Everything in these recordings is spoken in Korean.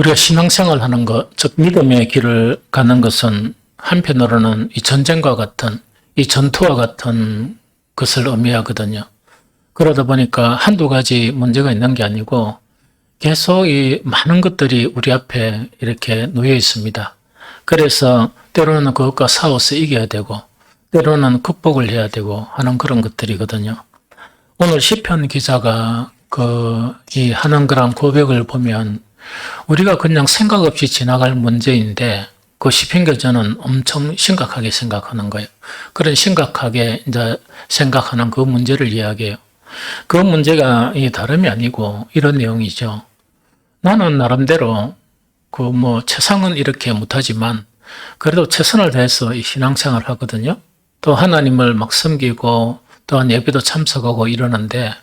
우리가 신앙생활 하는 것, 즉 믿음의 길을 가는 것은 한편으로는 이 전쟁과 같은, 이 전투와 같은 것을 의미하거든요. 그러다 보니까 한두 가지 문제가 있는 게 아니고 계속 이 많은 것들이 우리 앞에 이렇게 놓여 있습니다. 그래서 때로는 그것과 싸워서 이겨야 되고 때로는 극복을 해야 되고 하는 그런 것들이거든요. 오늘 시편 기자가 이 하는그람 고백을 보면 우리가 그냥 생각 없이 지나갈 문제인데 그 시편 기자는 엄청 심각하게 생각하는 거예요. 그런 심각하게 이제 생각하는 그 문제를 이야기해요. 그 문제가 다름이 아니고 이런 내용이죠. 나는 나름대로 최상은 이렇게 못하지만 그래도 최선을 다해서 이 신앙생활을 하거든요. 또 하나님을 막 섬기고 또한 예배도 참석하고 이러는데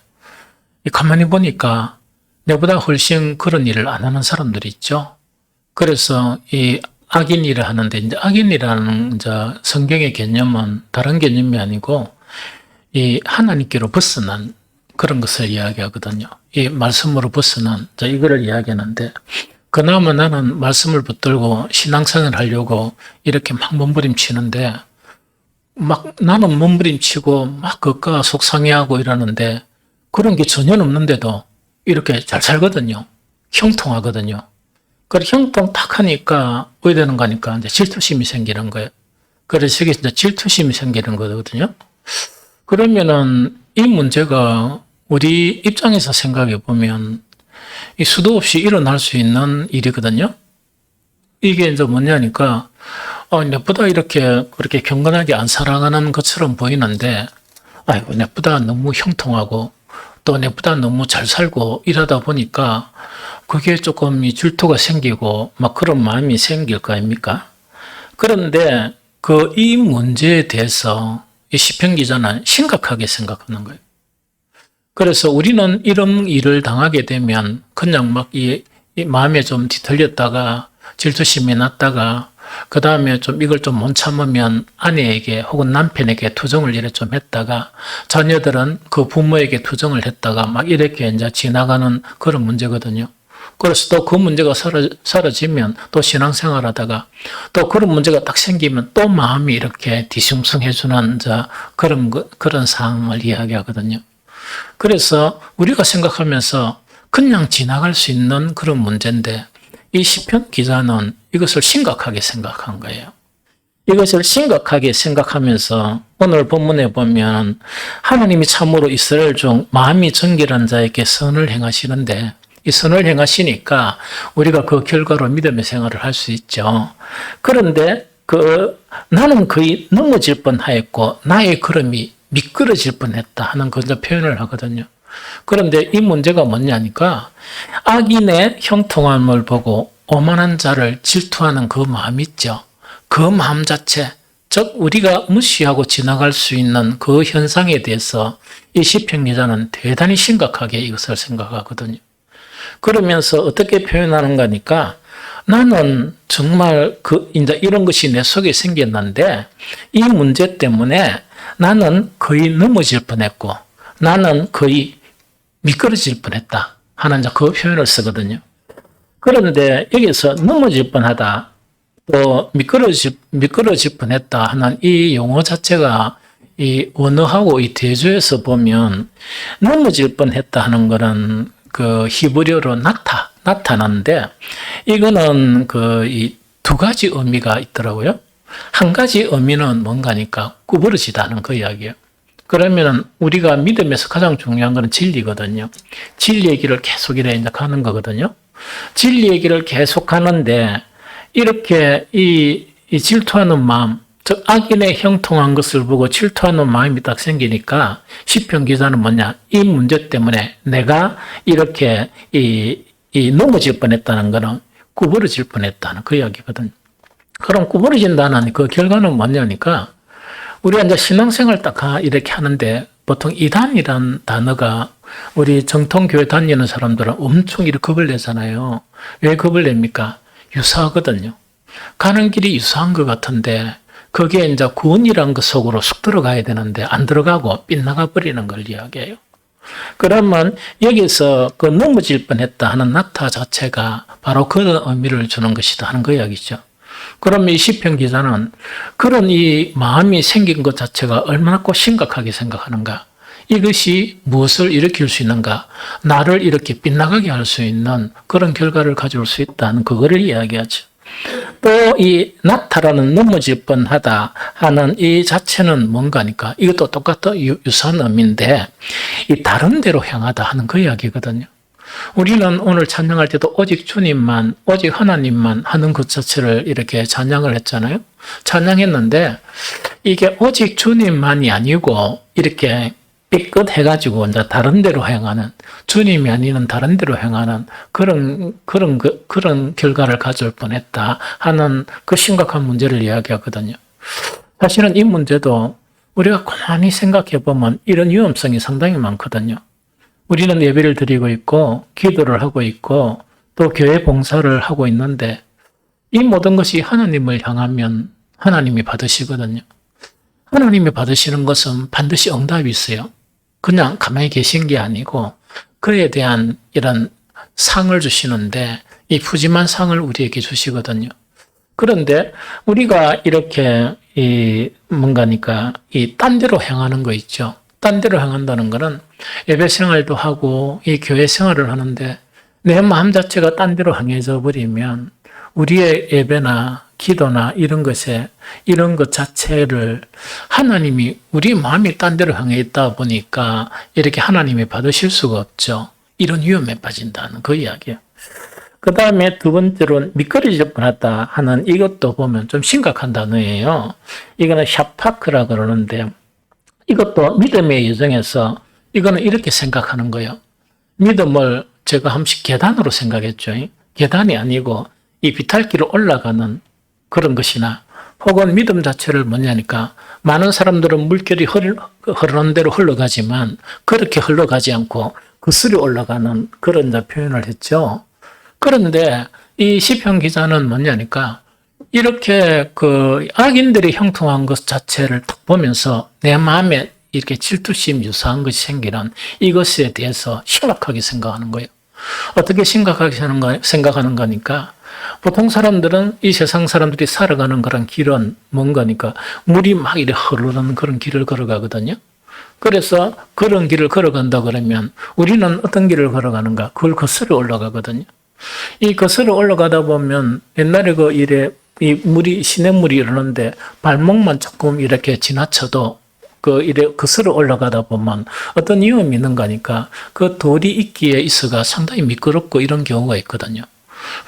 가만히 보니까 내보다 훨씬 그런 일을 안 하는 사람들이 있죠. 그래서 이 악인 일을 하는데 이제 악인이라는 이제 성경의 개념은 다른 개념이 아니고 이 하나님께로 벗어난 그런 것을 이야기하거든요. 이 말씀으로 벗어난 이거를 이야기하는데 그나마 나는 말씀을 붙들고 신앙생활을 하려고 이렇게 막 몸부림치는데 막 나는 몸부림치고 막 그것과 속상해하고 이러는데 그런 게 전혀 없는데도 이렇게 잘 살거든요. 형통하거든요. 그래서 형통 딱 하니까 왜 되는 거니까 이제 질투심이 생기는 거예요. 그래서 이게 이제 질투심이 생기는 거거든요. 그러면은 이 문제가 우리 입장에서 생각해 보면 이 수도 없이 일어날 수 있는 일이거든요. 이게 이제 뭐냐니까 내보다 이렇게 그렇게 경건하게 안 살아가는 것처럼 보이는데 아이고 내보다 너무 형통하고 또 내보다 너무 잘 살고 이러다 보니까 그게 조금 이 질투가 생기고 막 그런 마음이 생길 거 아닙니까? 그런데 이 문제에 대해서 이 시편 기자는 심각하게 생각하는 거예요. 그래서 우리는 이런 일을 당하게 되면 그냥 막 이 마음에 좀 뒤틀렸다가 질투심이 났다가 그 다음에 좀 이걸 좀 못 참으면 아내에게 혹은 남편에게 투정을 이래 좀 했다가 자녀들은 그 부모에게 투정을 했다가 막 이렇게 이제 지나가는 그런 문제거든요. 그래서 또 그 문제가 사라지면 또 신앙생활 하다가 또 그런 문제가 딱 생기면 또 마음이 이렇게 뒤숭숭해지는 그런 상황을 이야기하거든요. 그래서 우리가 생각하면서 그냥 지나갈 수 있는 그런 문제인데 이 시편 기자는 이것을 심각하게 생각한 거예요. 이것을 심각하게 생각하면서 오늘 본문에 보면 하나님이 참으로 이스라엘 중 마음이 정결한 자에게 선을 행하시는데 이 선을 행하시니까 우리가 그 결과로 믿음의 생활을 할 수 있죠. 그런데 나는 거의 넘어질 뻔하였고 나의 걸음이 미끄러질 뻔했다 하는 그런 표현을 하거든요. 그런데 이 문제가 뭐냐니까 악인의 형통함을 보고 오만한 자를 질투하는 그 마음 있죠. 그 마음 자체, 즉 우리가 무시하고 지나갈 수 있는 그 현상에 대해서 이 시편 기자는 대단히 심각하게 이것을 생각하거든요. 그러면서 어떻게 표현하는 거니까 나는 정말 이제 이런 것이 내 속에 생겼는데 이 문제 때문에 나는 거의 넘어질 뻔했고 나는 거의 미끄러질 뻔했다 하는 그 표현을 쓰거든요. 그런데 여기서 넘어질 뻔하다 또 미끄러질 뻔했다 하는 이 용어 자체가 이 언어하고 이 대조에서 보면 넘어질 뻔했다 하는 거는 그 히브리어로 나타나는데 이거는 이 두 가지 의미가 있더라고요. 한 가지 의미는 뭔가니까 구부러지다는 그 이야기예요. 그러면은 우리가 믿음에서 가장 중요한 것은 진리거든요. 진리의 길을 계속 이제 가는 거거든요. 진리의 길을 계속 가는데 이렇게 이 질투하는 마음, 즉 악인의 형통한 것을 보고 질투하는 마음이 딱 생기니까 시편 기자는 뭐냐? 이 문제 때문에 내가 이렇게 넘어질 뻔했다는 거는 구부러질 뻔했다는 그 이야기거든요. 그럼 구부러진다는 그 결과는 뭐냐니까 우리가 이제 신앙생활 딱 이렇게 하는데 보통 이단이란 단어가 우리 정통교회 다니는 사람들은 엄청 이렇게 겁을 내잖아요. 왜 겁을 냅니까? 유사하거든요. 가는 길이 유사한 것 같은데 거기에 이제 구원이란 것 속으로 쑥 들어가야 되는데 안 들어가고 빗나가 버리는 걸 이야기해요. 그러면 여기서 그 넘어질 뻔했다 하는 낙타 자체가 바로 그런 의미를 주는 것이다 하는 그 이야기죠. 그러면 이 시편 기자는 그런 이 마음이 생긴 것 자체가 얼마나 꼭 심각하게 생각하는가. 이것이 무엇을 일으킬 수 있는가. 나를 이렇게 빗나가게 할 수 있는 그런 결과를 가져올 수 있다는 그거를 이야기하죠. 또 이 낙타라는 넘어질 뻔하다 하는 이 자체는 뭔가니까 이것도 똑같은 유사한 의미인데 이 다른 데로 향하다 하는 그 이야기거든요. 우리는 오늘 찬양할 때도 오직 주님만, 오직 하나님만 하는 것 자체를 이렇게 찬양을 했잖아요. 찬양했는데 이게 오직 주님만이 아니고 이렇게 삐끗해가지고 이제 다른 데로 향하는, 주님이 아니는 다른 데로 향하는 그런 결과를 가져올 뻔했다 하는 그 심각한 문제를 이야기하거든요. 사실은 이 문제도 우리가 가만히 생각해 보면 이런 위험성이 상당히 많거든요. 우리는 예배를 드리고 있고 기도를 하고 있고 또 교회 봉사를 하고 있는데 이 모든 것이 하나님을 향하면 하나님이 받으시거든요. 하나님이 받으시는 것은 반드시 응답이 있어요. 그냥 가만히 계신 게 아니고 그에 대한 이런 상을 주시는데 이 푸짐한 상을 우리에게 주시거든요. 그런데 우리가 이렇게 뭔가니까 이 딴 데로 향하는 거 있죠. 딴 데로 향한다는 거는 예배 생활도 하고 이 교회 생활을 하는데 내 마음 자체가 딴 데로 향해져 버리면 우리의 예배나 기도나 이런 것에 이런 것 자체를 하나님이 우리 마음이 딴 데로 향해 있다 보니까 이렇게 하나님이 받으실 수가 없죠. 이런 위험에 빠진다는 그 이야기예요. 그 다음에 두 번째로는 미끄러질 뻔하다 하는 이것도 보면 좀 심각한 단어예요. 이거는 샤파크라 그러는데 이것도 믿음의 여정에서 이거는 이렇게 생각하는 거예요. 믿음을 제가 한 번씩 계단으로 생각했죠. 계단이 아니고 이 비탈길을 올라가는 그런 것이나 혹은 믿음 자체를 뭐냐니까 많은 사람들은 물결이 흐르는 대로 흘러가지만 그렇게 흘러가지 않고 거슬러 올라가는 그런 표현을 했죠. 그런데 이 시편 기자는 뭐냐니까 이렇게 그 악인들이 형통한 것 자체를 딱 보면서 내 마음에 이렇게 질투심 유사한 것이 생기는 이것에 대해서 심각하게 생각하는 거예요. 어떻게 심각하게 생각하는 거니까 보통 사람들은 이 세상 사람들이 살아가는 그런 길은 뭔가니까 물이 막 이렇게 흐르는 그런 길을 걸어가거든요. 그래서 그런 길을 걸어간다 그러면 우리는 어떤 길을 걸어가는가? 그걸 거슬러 올라가거든요. 이 거슬러 올라가다 보면 옛날에 이 물이, 시냇물이 이러는데 발목만 조금 이렇게 지나쳐도 이래 거슬러 올라가다 보면 어떤 위험이 있는 거니까 그 돌이 있기에 있어가 상당히 미끄럽고 이런 경우가 있거든요.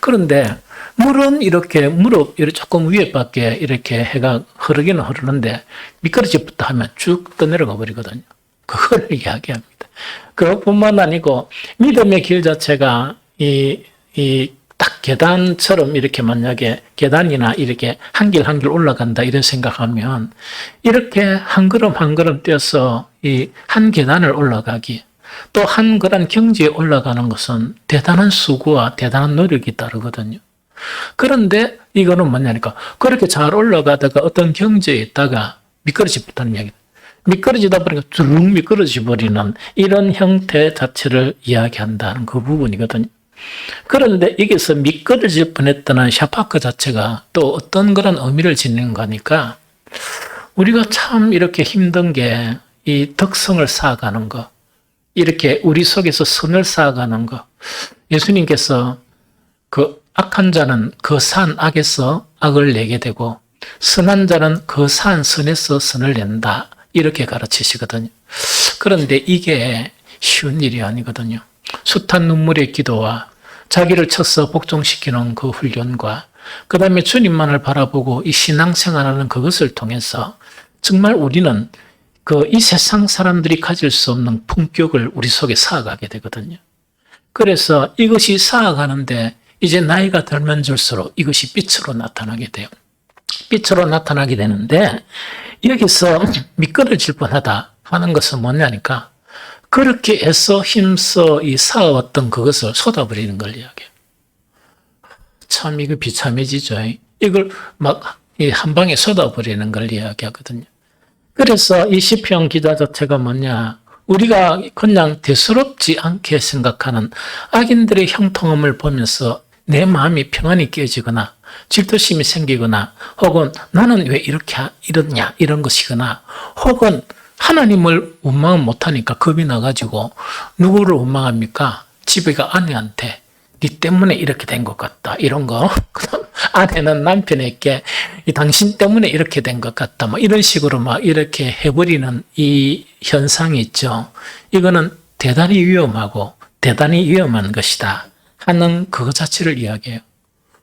그런데 물은 이렇게 무릎 조금 위에밖에 이렇게 해가 흐르기는 흐르는데 미끄러지부터 하면 쭉 떠내려가 버리거든요. 그걸 이야기합니다. 그것뿐만 아니고 믿음의 길 자체가 딱 계단처럼 이렇게 만약에 계단이나 이렇게 한 길 한 길 올라간다 이런 생각하면 이렇게 한 걸음 한 걸음 뛰어서 이 한 계단을 올라가기 또 한 그런 경지에 올라가는 것은 대단한 수고와 대단한 노력이 따르거든요. 그런데 이거는 뭐냐니까 그렇게 잘 올라가다가 어떤 경지에 있다가 미끄러지부터는 이야기. 미끄러지다 보니까 쭉 미끄러져 버리는 이런 형태 자체를 이야기한다는 그 부분이거든요. 그런데 여기서 미끄러질 뻔했다는 샤파크 자체가 또 어떤 그런 의미를 지니는 거니까 우리가 참 이렇게 힘든 게 이 덕성을 쌓아가는 거, 이렇게 우리 속에서 선을 쌓아가는 거. 예수님께서 그 악한 자는 그 산 악에서 악을 내게 되고 선한 자는 그 산 선에서 선을 낸다. 이렇게 가르치시거든요. 그런데 이게 쉬운 일이 아니거든요. 숱한 눈물의 기도와 자기를 쳐서 복종시키는 그 훈련과 그 다음에 주님만을 바라보고 이 신앙생활하는 그것을 통해서 정말 우리는 이 세상 사람들이 가질 수 없는 품격을 우리 속에 쌓아가게 되거든요. 그래서 이것이 쌓아가는데 이제 나이가 들면 들수록 이것이 빛으로 나타나게 돼요. 빛으로 나타나게 되는데 여기서 미끄러질 뻔하다 하는 것은 뭐냐니까 그렇게 애써 힘써 쌓아왔던 그것을 쏟아버리는 걸 이야기해요. 참 이거 비참해지죠. 이걸 막 한 방에 쏟아버리는 걸 이야기하거든요. 그래서 이 시편 기자 자체가 뭐냐? 우리가 그냥 대수롭지 않게 생각하는 악인들의 형통함을 보면서 내 마음이 평안이 깨지거나 질투심이 생기거나 혹은 나는 왜 이렇게 이러냐 이런 것이거나 혹은 하나님을 원망을 못하니까 겁이 나가지고 누구를 원망합니까? 집에가 아내한테 네 때문에 이렇게 된 것 같다 이런 거. 그다음 아내는 남편에게 당신 때문에 이렇게 된 것 같다 뭐 이런 식으로 막 이렇게 해버리는 이 현상이 있죠. 이거는 대단히 위험하고 대단히 위험한 것이다 하는 그것 자체를 이야기해요.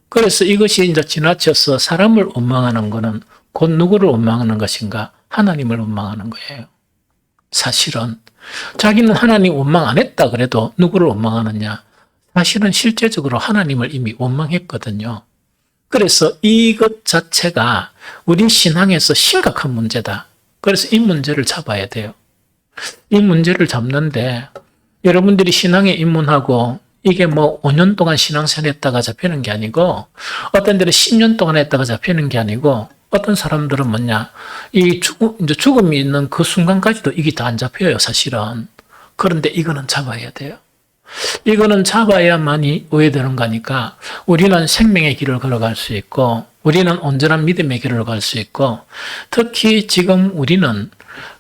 그래서 이것이 이제 지나쳐서 사람을 원망하는 것은 곧 누구를 원망하는 것인가? 하나님을 원망하는 거예요. 사실은 자기는 하나님 원망 안 했다 그래도 누구를 원망하느냐? 사실은 실제적으로 하나님을 이미 원망했거든요. 그래서 이것 자체가 우리 신앙에서 심각한 문제다. 그래서 이 문제를 잡아야 돼요. 이 문제를 잡는데 여러분들이 신앙에 입문하고 이게 뭐 5년 동안 신앙생활 했다가 잡히는 게 아니고 어떤 데는 10년 동안 했다가 잡히는 게 아니고 어떤 사람들은 뭐냐 이 죽음이 있는 그 순간까지도 이게 다 안 잡혀요 사실은. 그런데 이거는 잡아야 돼요. 이거는 잡아야만이 오해되는 거니까 우리는 생명의 길을 걸어갈 수 있고 우리는 온전한 믿음의 길을 갈 수 있고 특히 지금 우리는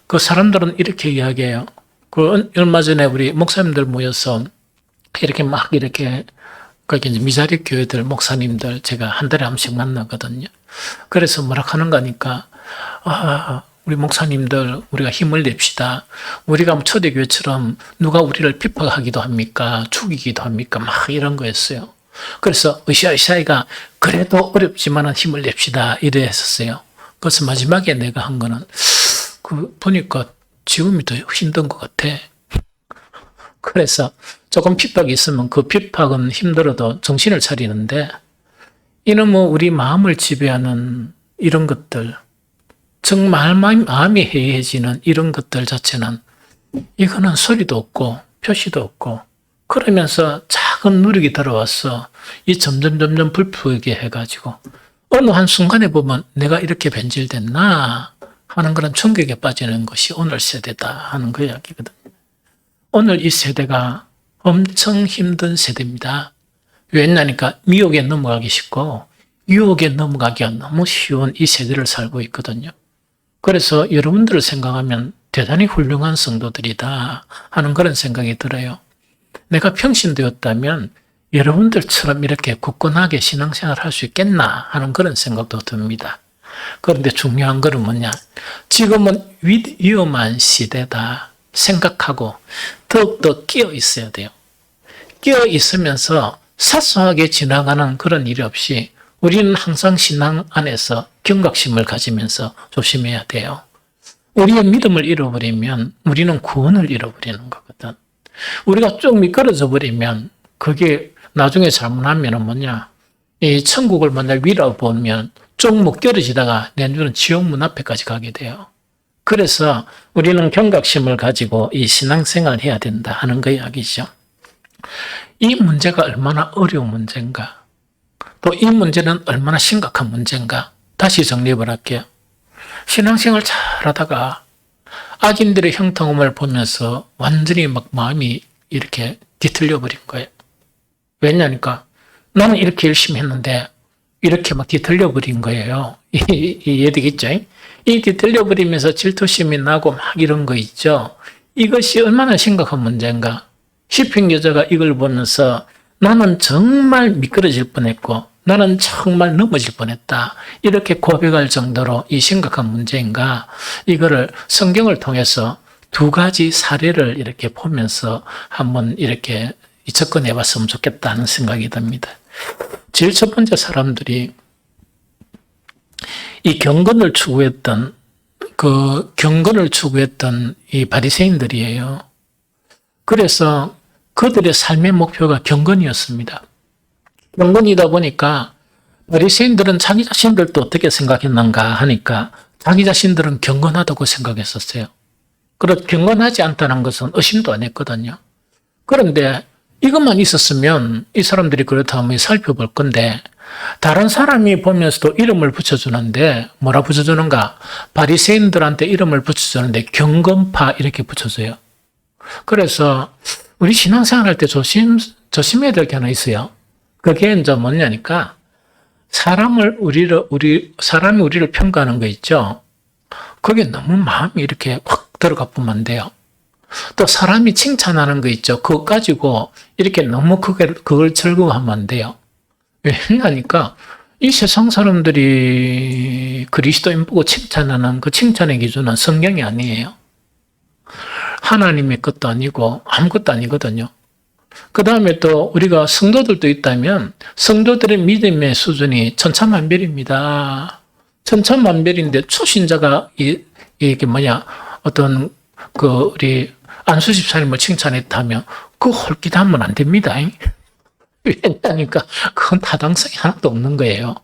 그 사람들은 이렇게 이야기해요. 그 얼마 전에 우리 목사님들 모여서 이렇게 막 이렇게 그러니까 이제 미자립 교회들 목사님들 제가 한 달에 한 번씩 만나거든요. 그래서 뭐라 하는 거니까 우리 목사님들 우리가 힘을 냅시다. 우리가 초대교회처럼 누가 우리를 핍박하기도 합니까? 죽이기도 합니까? 막 이런 거였어요. 그래서 으쌰으쌰이가 그래도 어렵지만 힘을 냅시다 이래 했었어요. 그래서 마지막에 내가 한 거는 보니까 지금이 더 힘든 것 같아. 그래서 조금 핍박이 있으면 그 핍박은 힘들어도 정신을 차리는데 이는 뭐 우리 마음을 지배하는 이런 것들 정말 마음이 해이해지는 이런 것들 자체는 이거는 소리도 없고 표시도 없고 그러면서 작은 누룩이 들어와서 이 점점 불푸게 해가지고 어느 한순간에 보면 내가 이렇게 변질됐나 하는 그런 충격에 빠지는 것이 오늘 세대다 하는 그 이야기거든요. 오늘 이 세대가 엄청 힘든 세대입니다. 왜냐니까 미혹에 넘어가기 쉽고 유혹에 넘어가기가 너무 쉬운 이 세대를 살고 있거든요. 그래서 여러분들을 생각하면 대단히 훌륭한 성도들이다 하는 그런 생각이 들어요. 내가 평신도였다면 여러분들처럼 이렇게 굳건하게 신앙생활을 할 수 있겠나 하는 그런 생각도 듭니다. 그런데 중요한 것은 뭐냐? 지금은 위험한 시대다 생각하고 더욱더 끼어 있어야 돼요. 끼어 있으면서 사소하게 지나가는 그런 일이 없이 우리는 항상 신앙 안에서 경각심을 가지면서 조심해야 돼요. 우리의 믿음을 잃어버리면 우리는 구원을 잃어버리는 거거든. 우리가 쭉 미끄러져 버리면 그게 나중에 잘못하면 뭐냐? 이 천국을 만날 위로 보면 쭉 묶여지다가 내주는 지옥 문 앞에까지 가게 돼요. 그래서 우리는 경각심을 가지고 이 신앙생활을 해야 된다 하는 그 이야기죠. 이 문제가 얼마나 어려운 문제인가? 또 이 문제는 얼마나 심각한 문제인가? 다시 정리해볼 할게요. 신앙생활 잘하다가 악인들의 형통함을 보면서 완전히 막 마음이 이렇게 뒤틀려 버린 거예요. 왜냐니까 나는 이렇게 열심히 했는데 이렇게 막 뒤틀려 버린 거예요. 이해되겠죠? 이 뒤틀려 버리면서 질투심이 나고 막 이런 거 있죠. 이것이 얼마나 심각한 문제인가? 시편 여자가 이걸 보면서 나는 정말 미끄러질 뻔했고 나는 정말 넘어질 뻔했다. 이렇게 고백할 정도로 이 심각한 문제인가? 이거를 성경을 통해서 두 가지 사례를 이렇게 보면서 한번 이렇게 접근해 봤으면 좋겠다는 생각이 듭니다. 제일 첫 번째 사람들이 이 경건을 추구했던 이 바리새인들이에요. 그래서 그들의 삶의 목표가 경건이었습니다. 경건이다 보니까 바리새인들은 자기 자신들도 어떻게 생각했는가 하니까 자기 자신들은 경건하다고 생각했었어요. 그래서 경건하지 않다는 것은 의심도 안 했거든요. 그런데 이것만 있었으면 이 사람들이 그렇다면 살펴볼 건데 다른 사람이 보면서도 이름을 붙여주는데 뭐라 붙여주는가? 바리새인들한테 이름을 붙여주는데 경건파 이렇게 붙여줘요. 그래서 우리 신앙생활 할 때 조심해야 될 게 하나 있어요. 그게 이제 뭐냐니까 사람이 우리를 평가하는 거 있죠. 그게 너무 마음이 이렇게 확 들어가 보면 안 돼요. 또 사람이 칭찬하는 거 있죠. 그거 가지고 이렇게 너무 그걸 즐거워하면 안 돼요. 왜냐니까 이 세상 사람들이 그리스도인 보고 칭찬하는 그 칭찬의 기준은 성경이 아니에요. 하나님의 것도 아니고 아무것도 아니거든요. 그 다음에 또 우리가 성도들도 있다면 성도들의 믿음의 수준이 천차만별입니다. 천차만별인데 초신자가 이게 어떤 우리 안수 집사님을 칭찬했다면 그거 홀깃하면 안 됩니다. 왜냐니까 그건 타당성이 하나도 없는 거예요.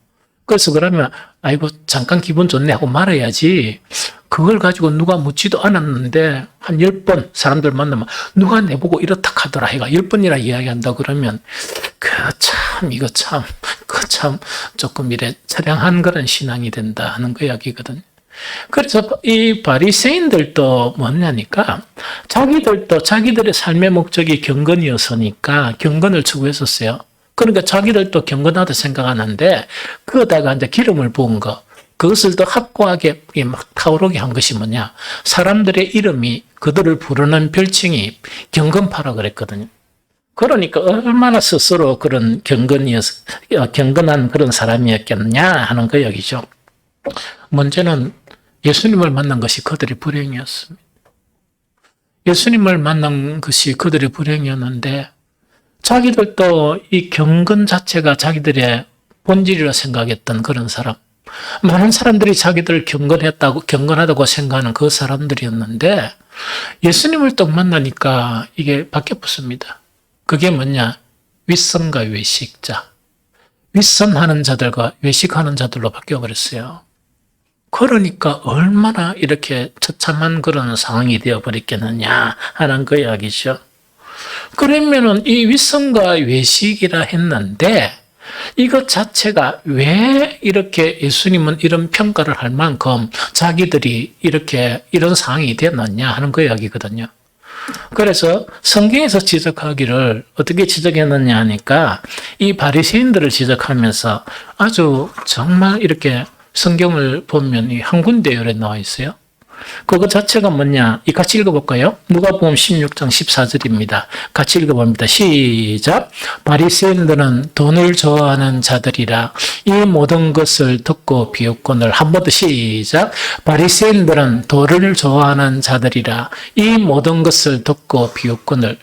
그래서 그러면 아이고 잠깐 기분 좋네 하고 말아야지. 그걸 가지고 누가 묻지도 않았는데 한 10번 사람들 만나면 누가 내보고 이렇다 하더라 해가 10번이나 이야기한다 그러면 이거 참 조금 이래 처량한 그런 신앙이 된다 하는 그 이야기거든요. 그래서 이 바리새인들도 뭐냐니까 자기들도 자기들의 삶의 목적이 경건이었으니까 경건을 추구했었어요. 그러니까 자기들도 경건하다 생각하는데 그거다가 이제 기름을 부은 거 그것을 더 확고하게 막 타오르게 한 것이 뭐냐? 사람들의 이름이 그들을 부르는 별칭이 경건파라 그랬거든요. 그러니까 얼마나 스스로 그런 경건한 그런 사람이었겠냐 하는 거 얘기죠. 문제는 예수님을 만난 것이 그들의 불행이었습니다. 예수님을 만난 것이 그들의 불행이었는데 자기들도 이 경건 자체가 자기들의 본질이라 생각했던 그런 사람, 많은 사람들이 자기들을 경건하다고 생각하는 그 사람들이었는데 예수님을 딱 만나니까 이게 바뀌었습니다. 그게 뭐냐? 윗선과 외식자. 윗선하는 자들과 외식하는 자들로 바뀌어버렸어요. 그러니까 얼마나 이렇게 처참한 그런 상황이 되어버렸겠느냐 하는 그 이야기죠. 그러면은 이 윗선과 외식이라 했는데 이것 자체가 왜 이렇게 예수님은 이런 평가를 할 만큼 자기들이 이런 상황이 되었느냐 하는 그 이야기거든요. 그래서 성경에서 지적하기를 어떻게 지적했느냐 하니까 이 바리새인들을 지적하면서 아주 정말 이렇게 성경을 보면 한 군데 열에 나와 있어요. 그거 자체가 뭐냐? 같이 읽어볼까요? 누가복음 16장 14절입니다. 같이 읽어봅니다. 시작. 바리새인들은 돈을 좋아하는 자들이라 이 모든 것을 듣고 비웃거늘. 한 번 더 시작. 바리새인들은 돈을 좋아하는 자들이라 이 모든 것을 듣고 비웃거늘.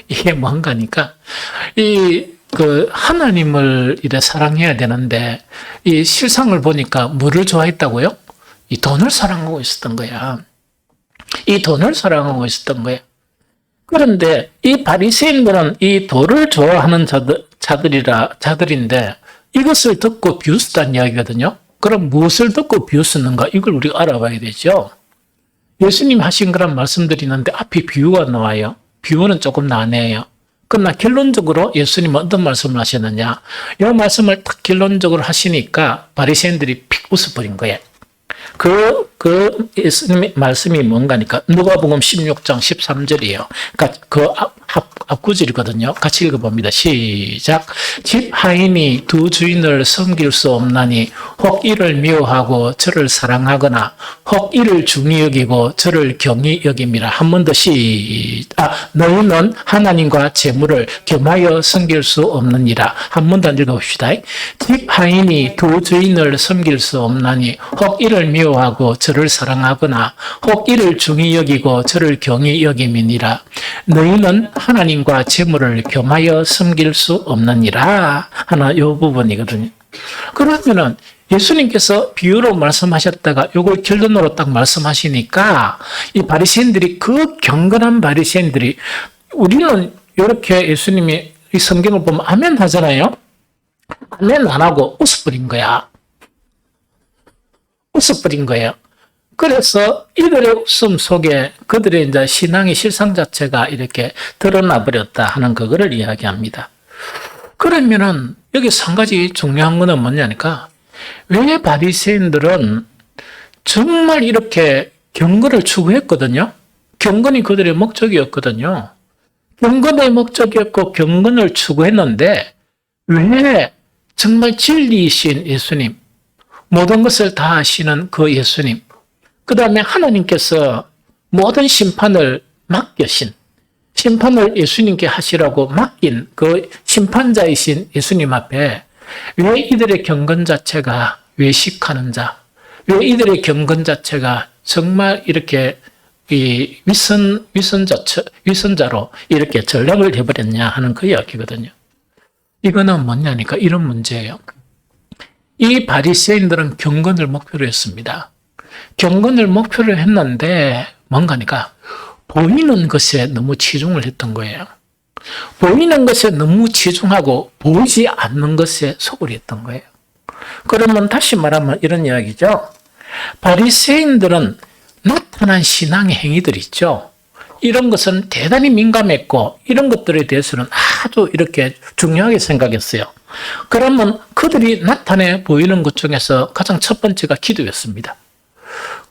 이게 뭔가니까 하나님을 이래 사랑해야 되는데 이 실상을 보니까 뭐를 좋아했다고요? 이 돈을 사랑하고 있었던 거야. 이 돈을 사랑하고 있었던 거야. 그런데 이 바리새인들은 이 돈을 좋아하는 자들인데 이것을 듣고 비웃었다는 이야기거든요. 그럼 무엇을 듣고 비웃었는가? 이걸 우리가 알아봐야 되죠. 예수님 하신 그런 말씀들이 있는데 앞에 비유가 나와요. 비유는 조금 난해해요. 그러나 결론적으로 예수님은 어떤 말씀을 하셨느냐? 이 말씀을 딱 결론적으로 하시니까 바리새인들이 픽 웃어버린 거예요. 그 예수님의 말씀이 뭔가니까 누가복음 16장 13절이에요. 그 앞구절이거든요. 같이 읽어봅니다. 시작. 집 하인이 두 주인을 섬길 수 없나니 혹 이를 미워하고 저를 사랑하거나 혹 이를 중히 여기고 저를 경히 여김이라. 한 번 더 시작. 너희는 하나님과 재물을 겸하여 섬길 수 없느니라. 한 번 더 읽어봅시다. 집 하인이 두 주인을 섬길 수 없나니 혹 이를 미워하고 저를 사랑하거나 혹 이를 중히 여기고 저를 경히 여김이니라. 너희는 하나님과 재물을 겸하여 섬길 수 없느니라 하나 이 부분이거든요. 그러면은 예수님께서 비유로 말씀하셨다가 요걸 결론으로 딱 말씀하시니까 이 바리새인들이 그 경건한 바리새인들이 우리는 이렇게 예수님이 이 성경을 보면 아멘 하잖아요. 아멘 안 하고 웃어버린 거야. 웃어버린 거예요. 그래서 이들의 웃음 속에 그들의 이제 신앙의 실상 자체가 이렇게 드러나 버렸다 하는 그거를 이야기합니다. 그러면은 여기서 한 가지 중요한 거는 뭐냐니까 왜 바리새인들은 정말 이렇게 경건을 추구했거든요. 경건이 그들의 목적이었거든요. 경건의 목적이었고 경건을 추구했는데 왜 정말 진리이신 예수님, 모든 것을 다 아시는 그 예수님, 그 다음에 하나님께서 모든 심판을 맡기신, 심판을 예수님께 하시라고 맡긴 그 심판자이신 예수님 앞에 왜 이들의 경건 자체가 외식하는 자, 왜 이들의 경건 자체가 정말 이렇게 이 위선자로 이렇게 전락을 해버렸냐 하는 그 이야기거든요. 이거는 뭐냐니까 이런 문제예요. 이 바리새인들은 경건을 목표로 했습니다. 경건을 목표로 했는데 뭔가니까 보이는 것에 너무 치중을 했던 거예요. 보이는 것에 너무 치중하고 보이지 않는 것에 소홀히 했던 거예요. 그러면 다시 말하면 이런 이야기죠. 바리새인들은 나타난 신앙의 행위들 있죠. 이런 것은 대단히 민감했고 이런 것들에 대해서는 아주 이렇게 중요하게 생각했어요. 그러면 그들이 나타내 보이는 것 중에서 가장 첫 번째가 기도였습니다.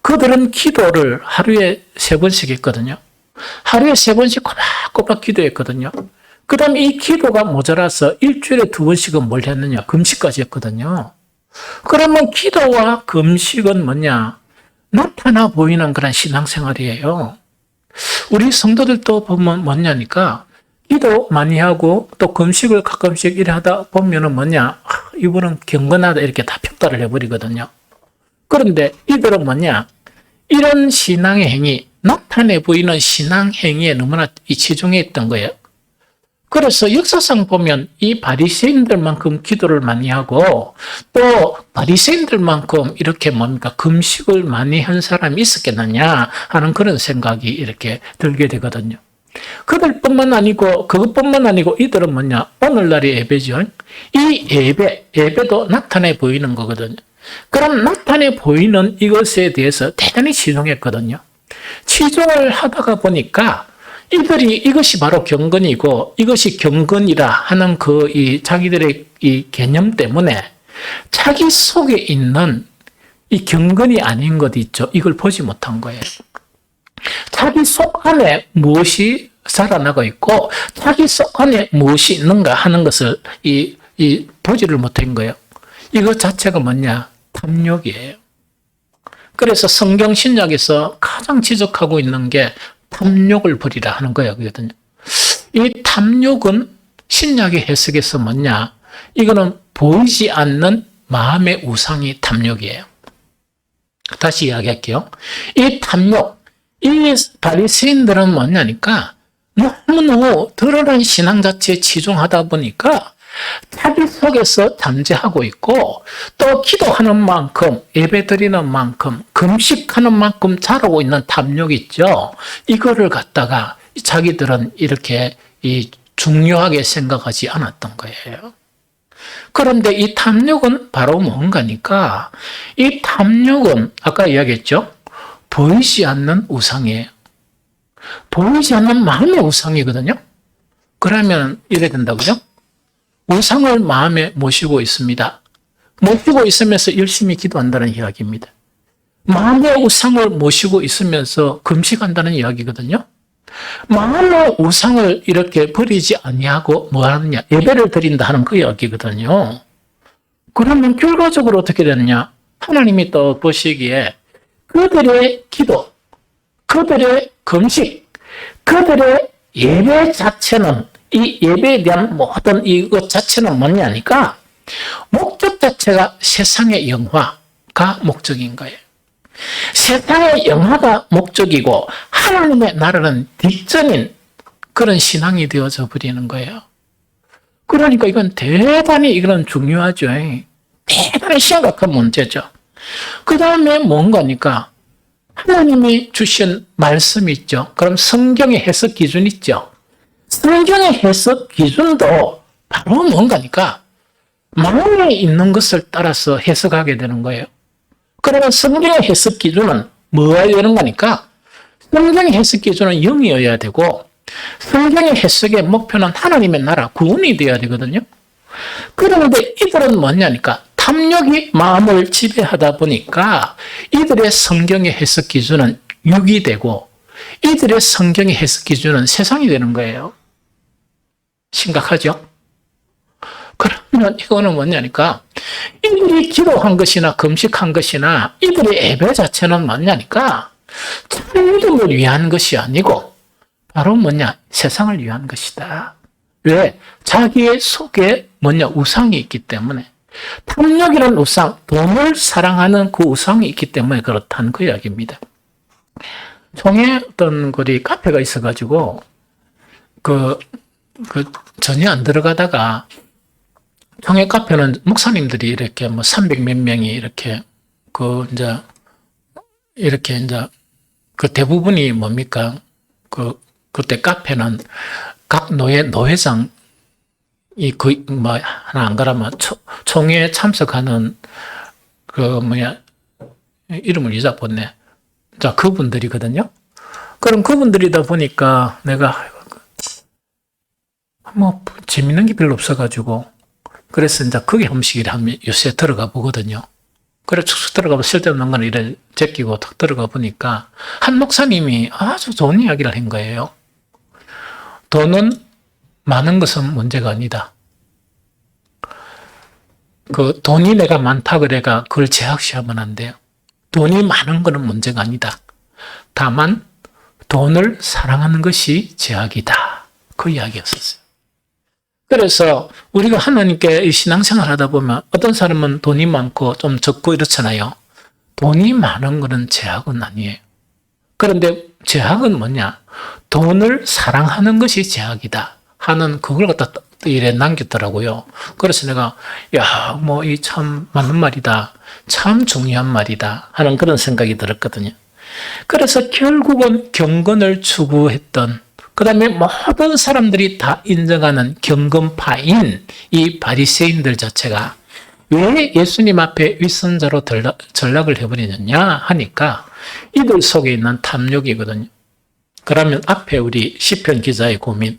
그들은 기도를 하루에 3번씩 했거든요. 하루에 3번씩 꼬박꼬박 기도했거든요. 그 다음에 이 기도가 모자라서 일주일에 2번씩은 뭘 했느냐? 금식까지 했거든요. 그러면 기도와 금식은 뭐냐? 나타나 보이는 그런 신앙생활이에요. 우리 성도들도 보면 뭐냐니까 기도 많이 하고 또 금식을 가끔씩 이래 하다 보면은 뭐냐? 이분은 경건하다 이렇게 다 평가를 해버리거든요. 그런데 이들은 뭐냐? 이런 신앙의 행위, 나타내 보이는 신앙 행위에 너무나 치중해 있던 거예요. 그래서 역사상 보면 이 바리새인들만큼 기도를 많이 하고 또 바리새인들만큼 이렇게 뭡니까 금식을 많이 한 사람이 있었겠느냐 하는 그런 생각이 이렇게 들게 되거든요. 그들뿐만 아니고 그것뿐만 아니고 이들은 뭐냐 오늘날의 예배죠. 이 예배도 나타내 보이는 거거든요. 그럼 나타내 보이는 이것에 대해서 대단히 치중했거든요. 치중을 하다가 보니까 이들이 이것이 바로 경건이고 이것이 경건이라 하는 이 자기들의 이 개념 때문에 자기 속에 있는 이 경건이 아닌 것 있죠. 이걸 보지 못한 거예요. 자기 속 안에 무엇이 살아나고 있고 자기 속 안에 무엇이 있는가 하는 것을 보지를 못한 거예요. 이것 자체가 뭐냐? 탐욕이에요. 그래서 성경 신약에서 가장 지적하고 있는 게 탐욕을 버리라 하는 거거든요. 이 탐욕은 신약의 해석에서 뭐냐? 이거는 보이지 않는 마음의 우상이 탐욕이에요. 다시 이야기할게요. 이 탐욕, 이 바리새인들은 뭐냐니까 너무너무 드러난 신앙 자체에 치중하다 보니까 자기 속에서 잠재하고 있고 또 기도하는 만큼 예배드리는 만큼 금식하는 만큼 자라고 있는 탐욕이 있죠. 이거를 갖다가 자기들은 이렇게 중요하게 생각하지 않았던 거예요. 그런데 이 탐욕은 바로 뭔가니까 이 탐욕은 아까 이야기했죠. 보이지 않는 우상이에요. 보이지 않는 마음의 우상이거든요. 그러면 이래 된다고요? 우상을 마음에 모시고 있습니다. 모시고 있으면서 열심히 기도한다는 이야기입니다. 마음의 우상을 모시고 있으면서 금식한다는 이야기거든요. 마음의 우상을 이렇게 버리지 아니하고 뭐 하느냐? 예배를 드린다 하는 그 이야기거든요. 그러면 결과적으로 어떻게 되느냐? 하나님이 또 보시기에 그들의 기도, 그들의 금식, 그들의 예배 자체는 이 예배에 대한 모든 이것 자체는 뭐냐니까 목적 자체가 세상의 영화가 목적인 거예요. 세상의 영화가 목적이고 하나님의 나라는 뒷전인 그런 신앙이 되어져 버리는 거예요. 그러니까 이건 대단히 이건 중요하죠. 대단히 심각한 문제죠. 그 다음에 뭔가니까 하나님이 주신 말씀이 있죠. 그럼 성경의 해석 기준 있죠. 성경의 해석 기준도 바로 뭔가니까 마음에 있는 것을 따라서 해석하게 되는 거예요. 그러면 성경의 해석 기준은 뭐여야 되는 거니까 성경의 해석 기준은 영이어야 되고 성경의 해석의 목표는 하나님의 나라 구원이 되어야 되거든요. 그런데 이들은 뭐냐니까 탐욕이 마음을 지배하다 보니까 이들의 성경의 해석 기준은 육이 되고 이들의 성경의 해석 기준은 세상이 되는 거예요. 심각하죠? 그러면 이거는 뭐냐니까 이들이 기도한 것이나 금식한 것이나 이들의 예배 자체는 뭐냐니까 참으름을 위한 것이 아니고 바로 뭐냐 세상을 위한 것이다. 왜? 자기의 속에 뭐냐 우상이 있기 때문에 탐욕이라는 우상, 돈을 사랑하는 그 우상이 있기 때문에 그렇다는 그 이야기입니다. 총에 어떤 거리 카페가 있어가지고 전혀 안 들어가다가 총회 카페는 목사님들이 이렇게 뭐 300 몇 명이 이렇게 이렇게 그 대부분이 뭡니까? 그때 카페는 각 노회장 하나 안 가라면 총회에 참석하는 이름을 잊어버렸네. 자, 그분들이거든요. 그럼 그분들이다 보니까 내가 뭐 재밌는 게 별로 없어가지고 그래서 이제 그게 음식이라 하면 요새 들어가 보거든요. 그래 쭉 들어가면 쓸데없는 건 이래 제끼고 탁 들어가 보니까 한 목사님이 아주 좋은 이야기를 한 거예요. 돈은 많은 것은 문제가 아니다. 돈이 내가 많다 그래가 그걸 제약시하면 안 돼요. 돈이 많은 것은 문제가 아니다. 다만 돈을 사랑하는 것이 제약이다. 그 이야기였었어요. 그래서 우리가 하나님께 신앙생활 하다 보면 어떤 사람은 돈이 많고 좀 적고 이렇잖아요. 돈이 많은 것은 제약은 아니에요. 그런데 제약은 뭐냐? 돈을 사랑하는 것이 제약이다 하는 그걸 갖다 이래 남겼더라고요. 그래서 내가 이 참 맞는 말이다. 참 중요한 말이다 하는 그런 생각이 들었거든요. 그래서 결국은 경건을 추구했던 그 다음에 모든 사람들이 다 인정하는 경건파인 이 바리새인들 자체가 왜 예수님 앞에 윗선자로 전락을 해버리느냐 하니까 이들 속에 있는 탐욕이거든요. 그러면 앞에 우리 시편 기자의 고민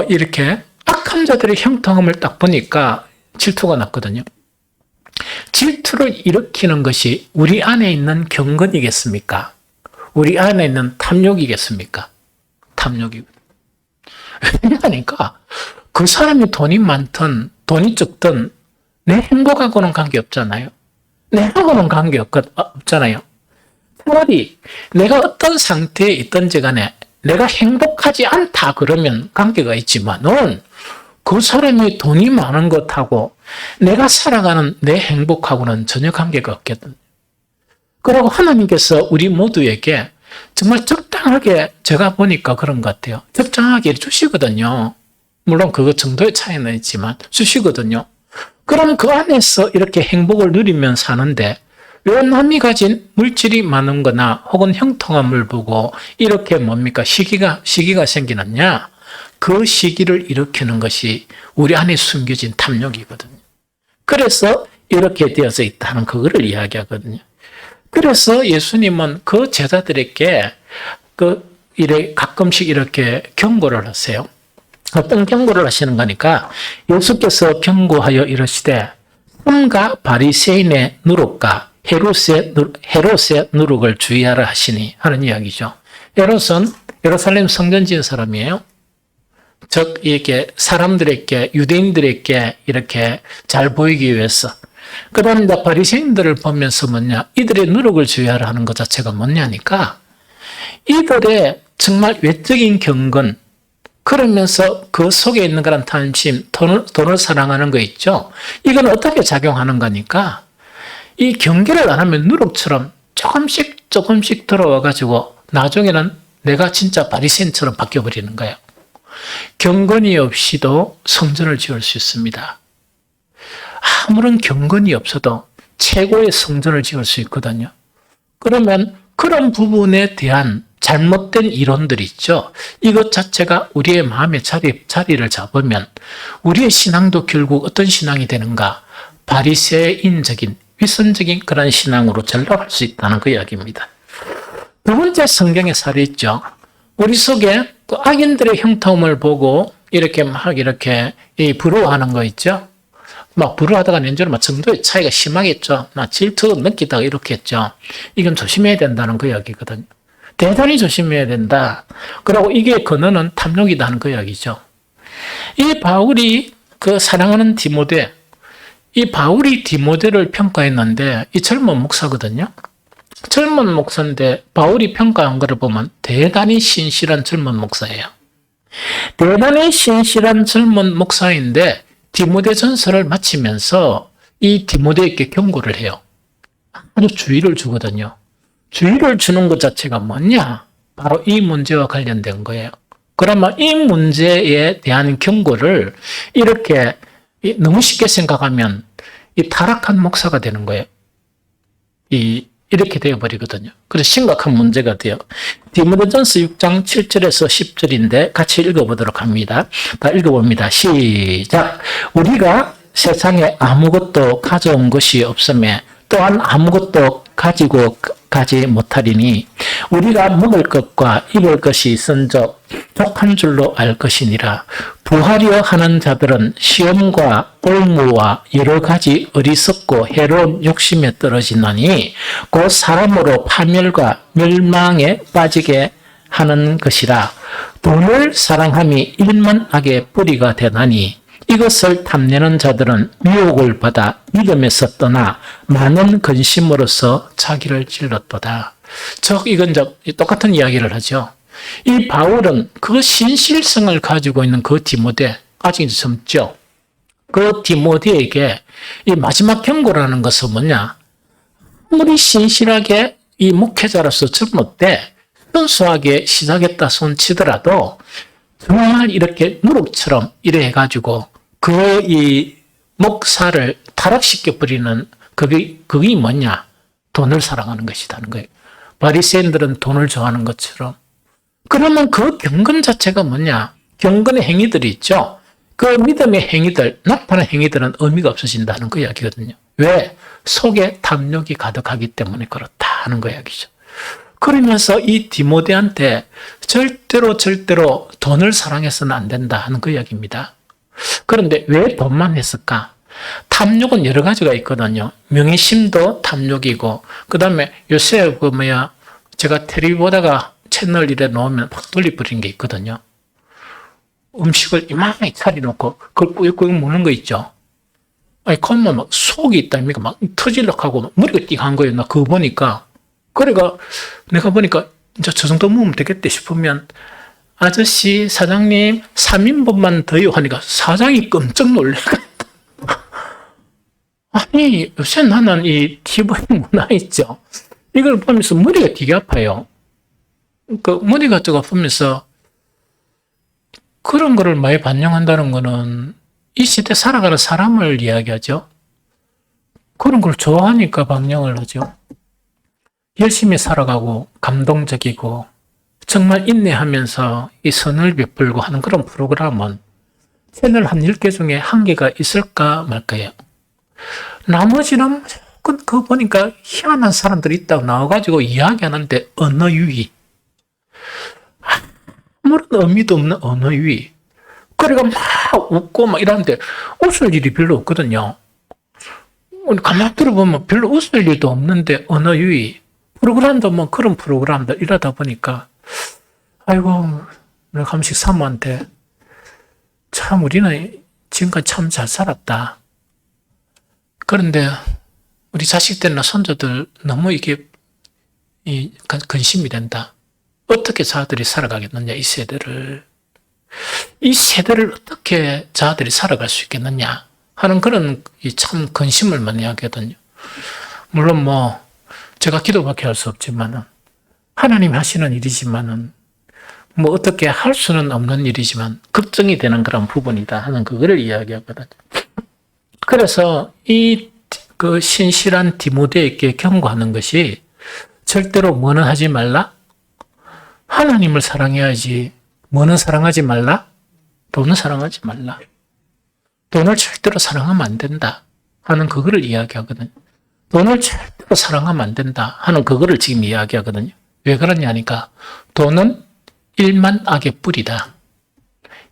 이렇게 악한 자들의 형통함을 딱 보니까 질투가 났거든요. 질투를 일으키는 것이 우리 안에 있는 경건이겠습니까? 우리 안에 있는 탐욕이겠습니까? 탐욕이거든요. 왜냐하니까 그 사람이 돈이 많든 돈이 적든 내 행복하고는 관계없잖아요. 내하고는 관계없잖아요. 차라리 내가 어떤 상태에 있든지 간에 내가 행복하지 않다 그러면 관계가 있지만은 그 사람이 돈이 많은 것하고 내가 살아가는 내 행복하고는 전혀 관계가 없거든요. 그리고 하나님께서 우리 모두에게 정말 적당하게 제가 보니까 그런 것 같아요. 적당하게 주시거든요. 물론 그 정도의 차이는 있지만 주시거든요. 그럼 그 안에서 이렇게 행복을 누리면 사는데 왜 남이 가진 물질이 많은 거나 혹은 형통함을 보고 이렇게 시기가 생기느냐? 그 시기를 일으키는 것이 우리 안에 숨겨진 탐욕이거든요. 그래서 이렇게 되어서 있다는 그거를 이야기하거든요. 그래서 예수님은 그 제자들에게 가끔씩 이렇게 경고를 하세요. 어떤 경고를 하시는 거니까 예수께서 경고하여 이르시되 삼가 바리새인의 누룩과 헤롯의 누룩을 주의하라 하시니 하는 이야기죠. 헤롯은 예루살렘 성전 지은 사람이에요. 즉 이렇게 사람들에게 유대인들에게 이렇게 잘 보이기 위해서. 그다음에 바리새인들을 보면서 이들의 누룩을 주의하라 하는 것 자체가 뭐냐니까 이들의 정말 외적인 경건 그러면서 그 속에 있는 그런 탐심, 돈을 사랑하는 거 있죠. 이건 어떻게 작용하는 거니까 이 경계를 안 하면 누룩처럼 조금씩 들어와가지고 나중에는 내가 진짜 바리새인처럼 바뀌어버리는 거예요. 경건이 없이도 성전을 지을 수 있습니다. 아무런 경건이 없어도 최고의 성전을 지을 수 있거든요. 그러면 그런 부분에 대한 잘못된 이론들 있죠. 이것 자체가 우리의 마음의 자리를 잡으면 우리의 신앙도 결국 어떤 신앙이 되는가? 바리새인적인 위선적인 그런 신앙으로 전락할 수 있다는 그 이야기입니다. 두 번째 성경의 사례 있죠. 우리 속에 그 악인들의 형통을 보고 이렇게 부러워하는 거 있죠. 부러워하다가 내지는 정도의 차이가 심하겠죠. 질투 느끼다가 이렇게 했죠. 이건 조심해야 된다는 그 이야기거든요. 대단히 조심해야 된다. 그리고 이게 근원은 탐욕이다 하는 그 이야기죠. 이 바울이 그 사랑하는 디모데, 이 바울이 디모데를 평가했는데 이 젊은 목사거든요. 젊은 목사인데 바울이 평가한 것을 보면 대단히 신실한 젊은 목사예요. 대단히 신실한 젊은 목사인데 디모데 전서를 마치면서 이 디모데에게 경고를 해요. 아주 주의를 주거든요. 주의를 주는 것 자체가 뭐냐? 바로 이 문제와 관련된 거예요. 그러면 이 문제에 대한 경고를 이렇게 너무 쉽게 생각하면 이 타락한 목사가 되는 거예요. 이렇게 되어버리거든요. 그래서 심각한 문제가 돼요. 디모데전서 6장 7절에서 10절인데 같이 읽어보도록 합니다. 다 읽어봅니다. 시작. 우리가 세상에 아무것도 가져온 것이 없음에 또한 아무것도 가지고 가지 못하리니 우리가 먹을 것과 입을 것이 있은즉 족한 줄로 알 것이니라. 부하려 하는 자들은 시험과 올무와 여러 가지 어리석고 해로운 욕심에 떨어지나니 곧 사람으로 파멸과 멸망에 빠지게 하는 것이라. 돈을 사랑함이 일만 악의 뿌리가 되나니 이것을 탐내는 자들은 미혹을 받아 믿음에서 떠나 많은 근심으로써 자기를 찔렀도다. 이건 똑같은 이야기를 하죠. 이 바울은 그 신실성을 가지고 있는 그 디모데, 아직 젊죠. 그 디모데에게 이 마지막 경고라는 것은 뭐냐? 아무리 신실하게 이 목회자로서 젊을 때 순수하게 시작했다 손치더라도 정말 이렇게 누룩처럼 이래 해가지고 그 이 목사를 타락시켜 버리는 그게 뭐냐? 돈을 사랑하는 것이라는 거예요. 바리새인들은 돈을 좋아하는 것처럼. 그러면 그 경건 자체가 뭐냐? 경건의 행위들이 있죠. 그 믿음의 행위들, 나타나는 행위들은 의미가 없어진다는 그 이야기거든요. 왜? 속에 탐욕이 가득하기 때문에 그렇다 하는 그 이야기죠. 그러면서 이 디모데한테 절대로 돈을 사랑해서는 안 된다 하는 그 이야기입니다. 그런데 왜 돈만 했을까? 탐욕은 여러 가지가 있거든요. 명예심도 탐욕이고, 그 다음에 요새 제가 텔레비 보다가 채널 이래 놓으면 확 돌려버리는 게 있거든요. 음식을 이만하게 차려놓고 그걸 꾸역꾸역 먹는 거 있죠. 아니, 그러면 막 속이 있다니까 막 터질락 하고 머리가 띵한 거예요. 나 그거 보니까. 그러니까 내가 보니까 이제 저 정도 먹으면 되겠다 싶으면 아저씨, 사장님, 3인분만 더요 하니까 사장이 깜짝 놀래. 아니, 요새 나는 이 TV 문화 있죠. 이걸 보면서 머리가 되게 아파요. 그 머리가 좀 아프면서 그런 거를 많이 반영한다는 거는 이 시대 살아가는 사람을 이야기하죠. 그런 걸 좋아하니까 반영을 하죠. 열심히 살아가고 감동적이고 정말 인내하면서 이 선을 베풀고 하는 그런 프로그램은 채널 한 10개 중에 1개가 있을까 말까요. 나머지는 그거 보니까 희한한 사람들이 있다고 나와가지고 이야기하는데 언어유희. 아무런 의미도 없는 언어유희. 그러니까 막 웃고 막 이러는데 웃을 일이 별로 없거든요. 가만히 들어보면 별로 웃을 일도 없는데 언어유희. 프로그램도 뭐 그런 프로그램들 이러다 보니까 아이고 내가 감식 사모한테 참 우리는 지금까지 참 잘 살았다. 그런데 우리 자식들이나 손자들 너무 이게 근심이 된다. 어떻게 자들이 살아가겠느냐, 이 세대를 어떻게 자들이 살아갈 수 있겠느냐 하는 그런 참 근심을 많이 하거든요. 물론 제가 기도밖에 할 수 없지만은 하나님이 하시는 일이지만은 어떻게 할 수는 없는 일이지만 걱정이 되는 그런 부분이다 하는 그거를 이야기하거든요. 그래서 그 신실한 디모데에게 경고하는 것이 절대로 뭐는 하지 말라? 하나님을 사랑해야지. 뭐는 사랑하지 말라? 돈은 사랑하지 말라. 돈을 절대로 사랑하면 안 된다 하는 그거를 이야기하거든요. 돈을 절대로 사랑하면 안 된다 하는 그거를 지금 이야기하거든요. 왜 그러냐니까 돈은 일만 악의 뿌리다.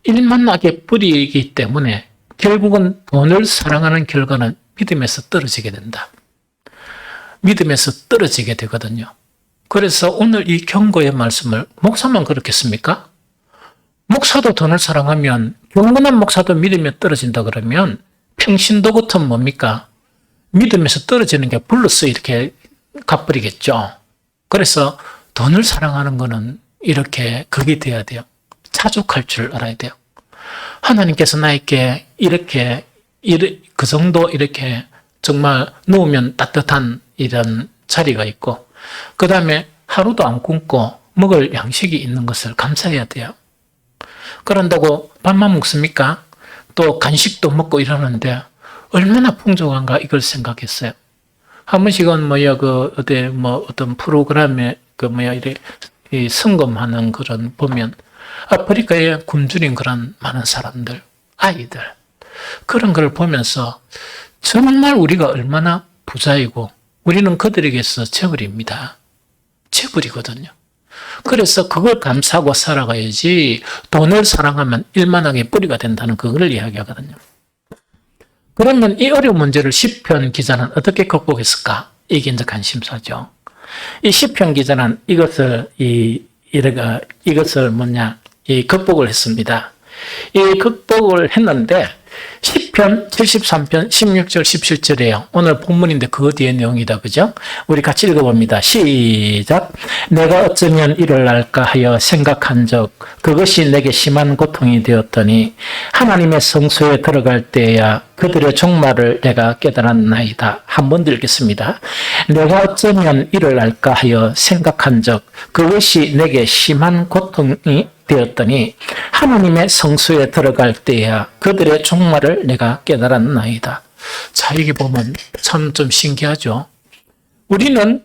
일만 악의 뿌리이기 때문에 결국은 돈을 사랑하는 결과는 믿음에서 떨어지게 된다. 믿음에서 떨어지게 되거든요. 그래서 오늘 이 경고의 말씀을 목사만 그렇겠습니까? 목사도 돈을 사랑하면 경건한 목사도 믿음이 떨어진다 그러면 평신도 같은 뭡니까? 믿음에서 떨어지는 게 플러스 이렇게 갚버리겠죠. 그래서 돈을 사랑하는 거는 이렇게 극이 돼야 돼요. 자족할 줄 알아야 돼요. 하나님께서 나에게 이렇게 그 정도 이렇게 정말 누우면 따뜻한 이런 자리가 있고 그 다음에 하루도 안 굶고 먹을 양식이 있는 것을 감사해야 돼요. 그런다고 밥만 먹습니까? 또 간식도 먹고 이러는데 얼마나 풍족한가 이걸 생각했어요. 한 번씩은 어떤 프로그램에 이 성검하는 그런 보면 아프리카에 굶주린 그런 많은 사람들, 아이들 그런 걸 보면서 정말 우리가 얼마나 부자이고 우리는 그들에게서 재벌입니다. 재벌이거든요. 그래서 그걸 감사하고 살아가야지 돈을 사랑하면 일만하게 뿌리가 된다는 그걸 이야기하거든요. 그러면 이 어려운 문제를 시편 기자는 어떻게 극복했을까? 이게 이제 관심사죠. 이 시편 기자는 이것을 극복을 했습니다. 이 극복을 했는데 시편 73편 16절 17절이에요. 오늘 본문인데 그 뒤에 내용이다. 그죠? 우리 같이 읽어봅니다. 시작. 내가 어쩌면 이를 알까 하여 생각한 적 그것이 내게 심한 고통이 되었더니 하나님의 성소에 들어갈 때야 그들의 종말을 내가 깨달았나이다. 한 번 더 읽겠습니다. 내가 어쩌면 이를 알까 하여 생각한 적 그것이 내게 심한 고통이 되었더니 하나님의 성소에 들어갈 때야 그들의 종말을 내가 깨달았나이다. 자, 여기 보면 참 좀 신기하죠. 우리는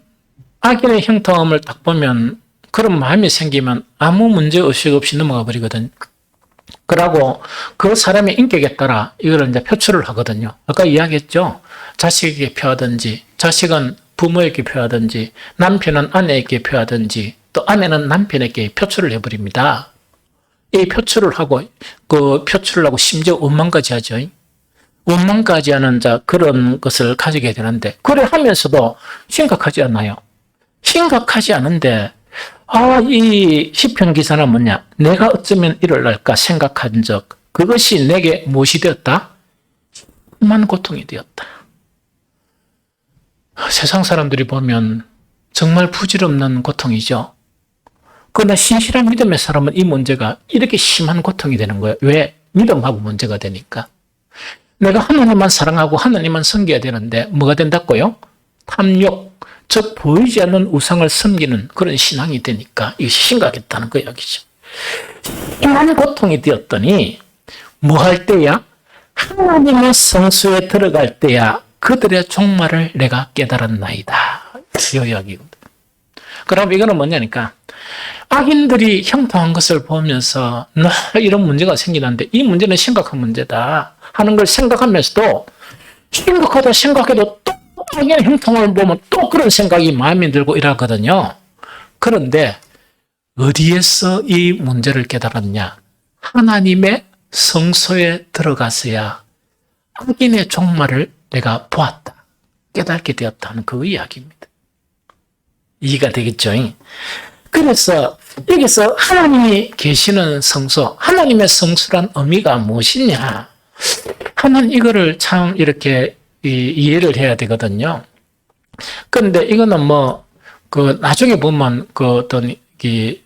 악인의 형통함을 딱 보면 그런 마음이 생기면 아무 문제 의식 없이 넘어가 버리거든요. 그러고 그 사람의 인격에 따라 이걸 이제 표출을 하거든요. 아까 이야기했죠. 자식에게 표하든지, 자식은 부모에게 표하든지, 남편은 아내에게 표하든지, 또 아내는 남편에게 표출을 해버립니다. 이 표출을 하고, 그 표출을 하고 심지어 원망까지 하죠. 원망까지 하는 그런 것을 가지게 되는데, 그래 하면서도 심각하지 않아요. 심각하지 않은데, 이 시편 기사는 뭐냐? 내가 어쩌면 이를 알까 생각한 적, 그것이 내게 무엇이 되었다? 심한 고통이 되었다. 세상 사람들이 보면 정말 부질없는 고통이죠. 그러나 신실한 믿음의 사람은 이 문제가 이렇게 심한 고통이 되는 거예요. 왜? 믿음하고 문제가 되니까. 내가 하나님만 사랑하고 하나님만 섬겨야 되는데 뭐가 된다고요? 탐욕, 즉 보이지 않는 우상을 섬기는 그런 신앙이 되니까 이것이 심각했다는 그 이야기죠. 심한 고통이 되었더니 뭐 할 때야? 하나님의 성소에 들어갈 때야 그들의 종말을 내가 깨달았나이다. 이 이야기거든. 그럼 이거는 뭐냐니까 악인들이 형통한 것을 보면서 이런 문제가 생기는데 이 문제는 심각한 문제다 하는 걸 생각하면서도 심각하다 생각해도 또 악인의 형통을 보면 또 그런 생각이 마음에 들고 이러거든요. 그런데 어디에서 이 문제를 깨달았냐? 하나님의 성소에 들어가서야 악인의 종말을 내가 보았다. 깨닫게 되었다는 그 이야기입니다. 이해가 되겠죠? 그래서 여기서 하나님이 계시는 성소, 하나님의 성소란 의미가 무엇이냐? 하나님 이거를 참 이렇게 이해를 해야 되거든요. 그런데 이거는 나중에 보면 어떤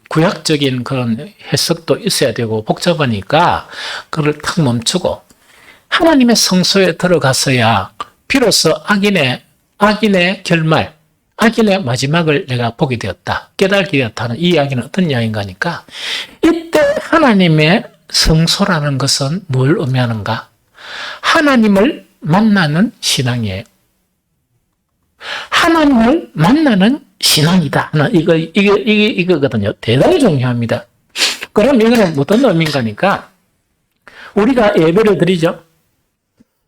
구약적인 그런 해석도 있어야 되고 복잡하니까 그걸 탁 멈추고 하나님의 성소에 들어가서야 비로소 악인의 결말, 악인의 마지막을 내가 보게 되었다. 깨닫게 되었다는 이 이야기는 어떤 이야기인가 하니까 이때 하나님의 성소라는 것은 뭘 의미하는가? 하나님을 만나는 신앙이에요. 하나님을 만나는 신앙이다. 이거거든요. 대단히 중요합니다. 그럼 이거는 어떤 의미인가 하니까 우리가 예배를 드리죠.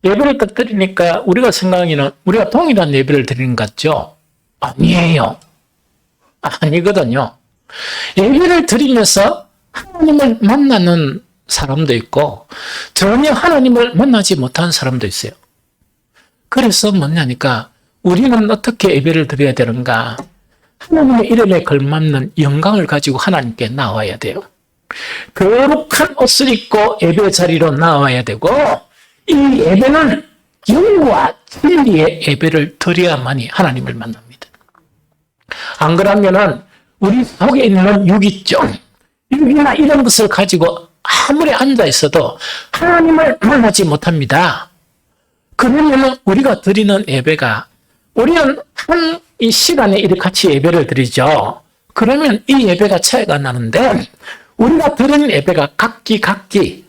예배를 딱 드리니까 우리가 생각하기는 우리가 동일한 예배를 드리는 것 같죠? 아니에요. 아니거든요. 예배를 드리면서 하나님을 만나는 사람도 있고 전혀 하나님을 만나지 못한 사람도 있어요. 그래서 뭐냐니까 우리는 어떻게 예배를 드려야 되는가? 하나님의 이름에 걸맞는 영광을 가지고 하나님께 나와야 돼요. 거룩한 옷을 입고 예배 자리로 나와야 되고, 이 예배는 영과 진리의 예배를 드려야만이 하나님을 만납니다. 안 그러면은 우리 속에 있는 육이나 이런 것을 가지고 아무리 앉아 있어도 하나님을 만나지 못합니다. 그러면 우리가 드리는 예배가, 우리는 이 시간에 이렇게 같이 예배를 드리죠. 그러면 이 예배가 차이가 나는데, 우리가 드리는 예배가 각기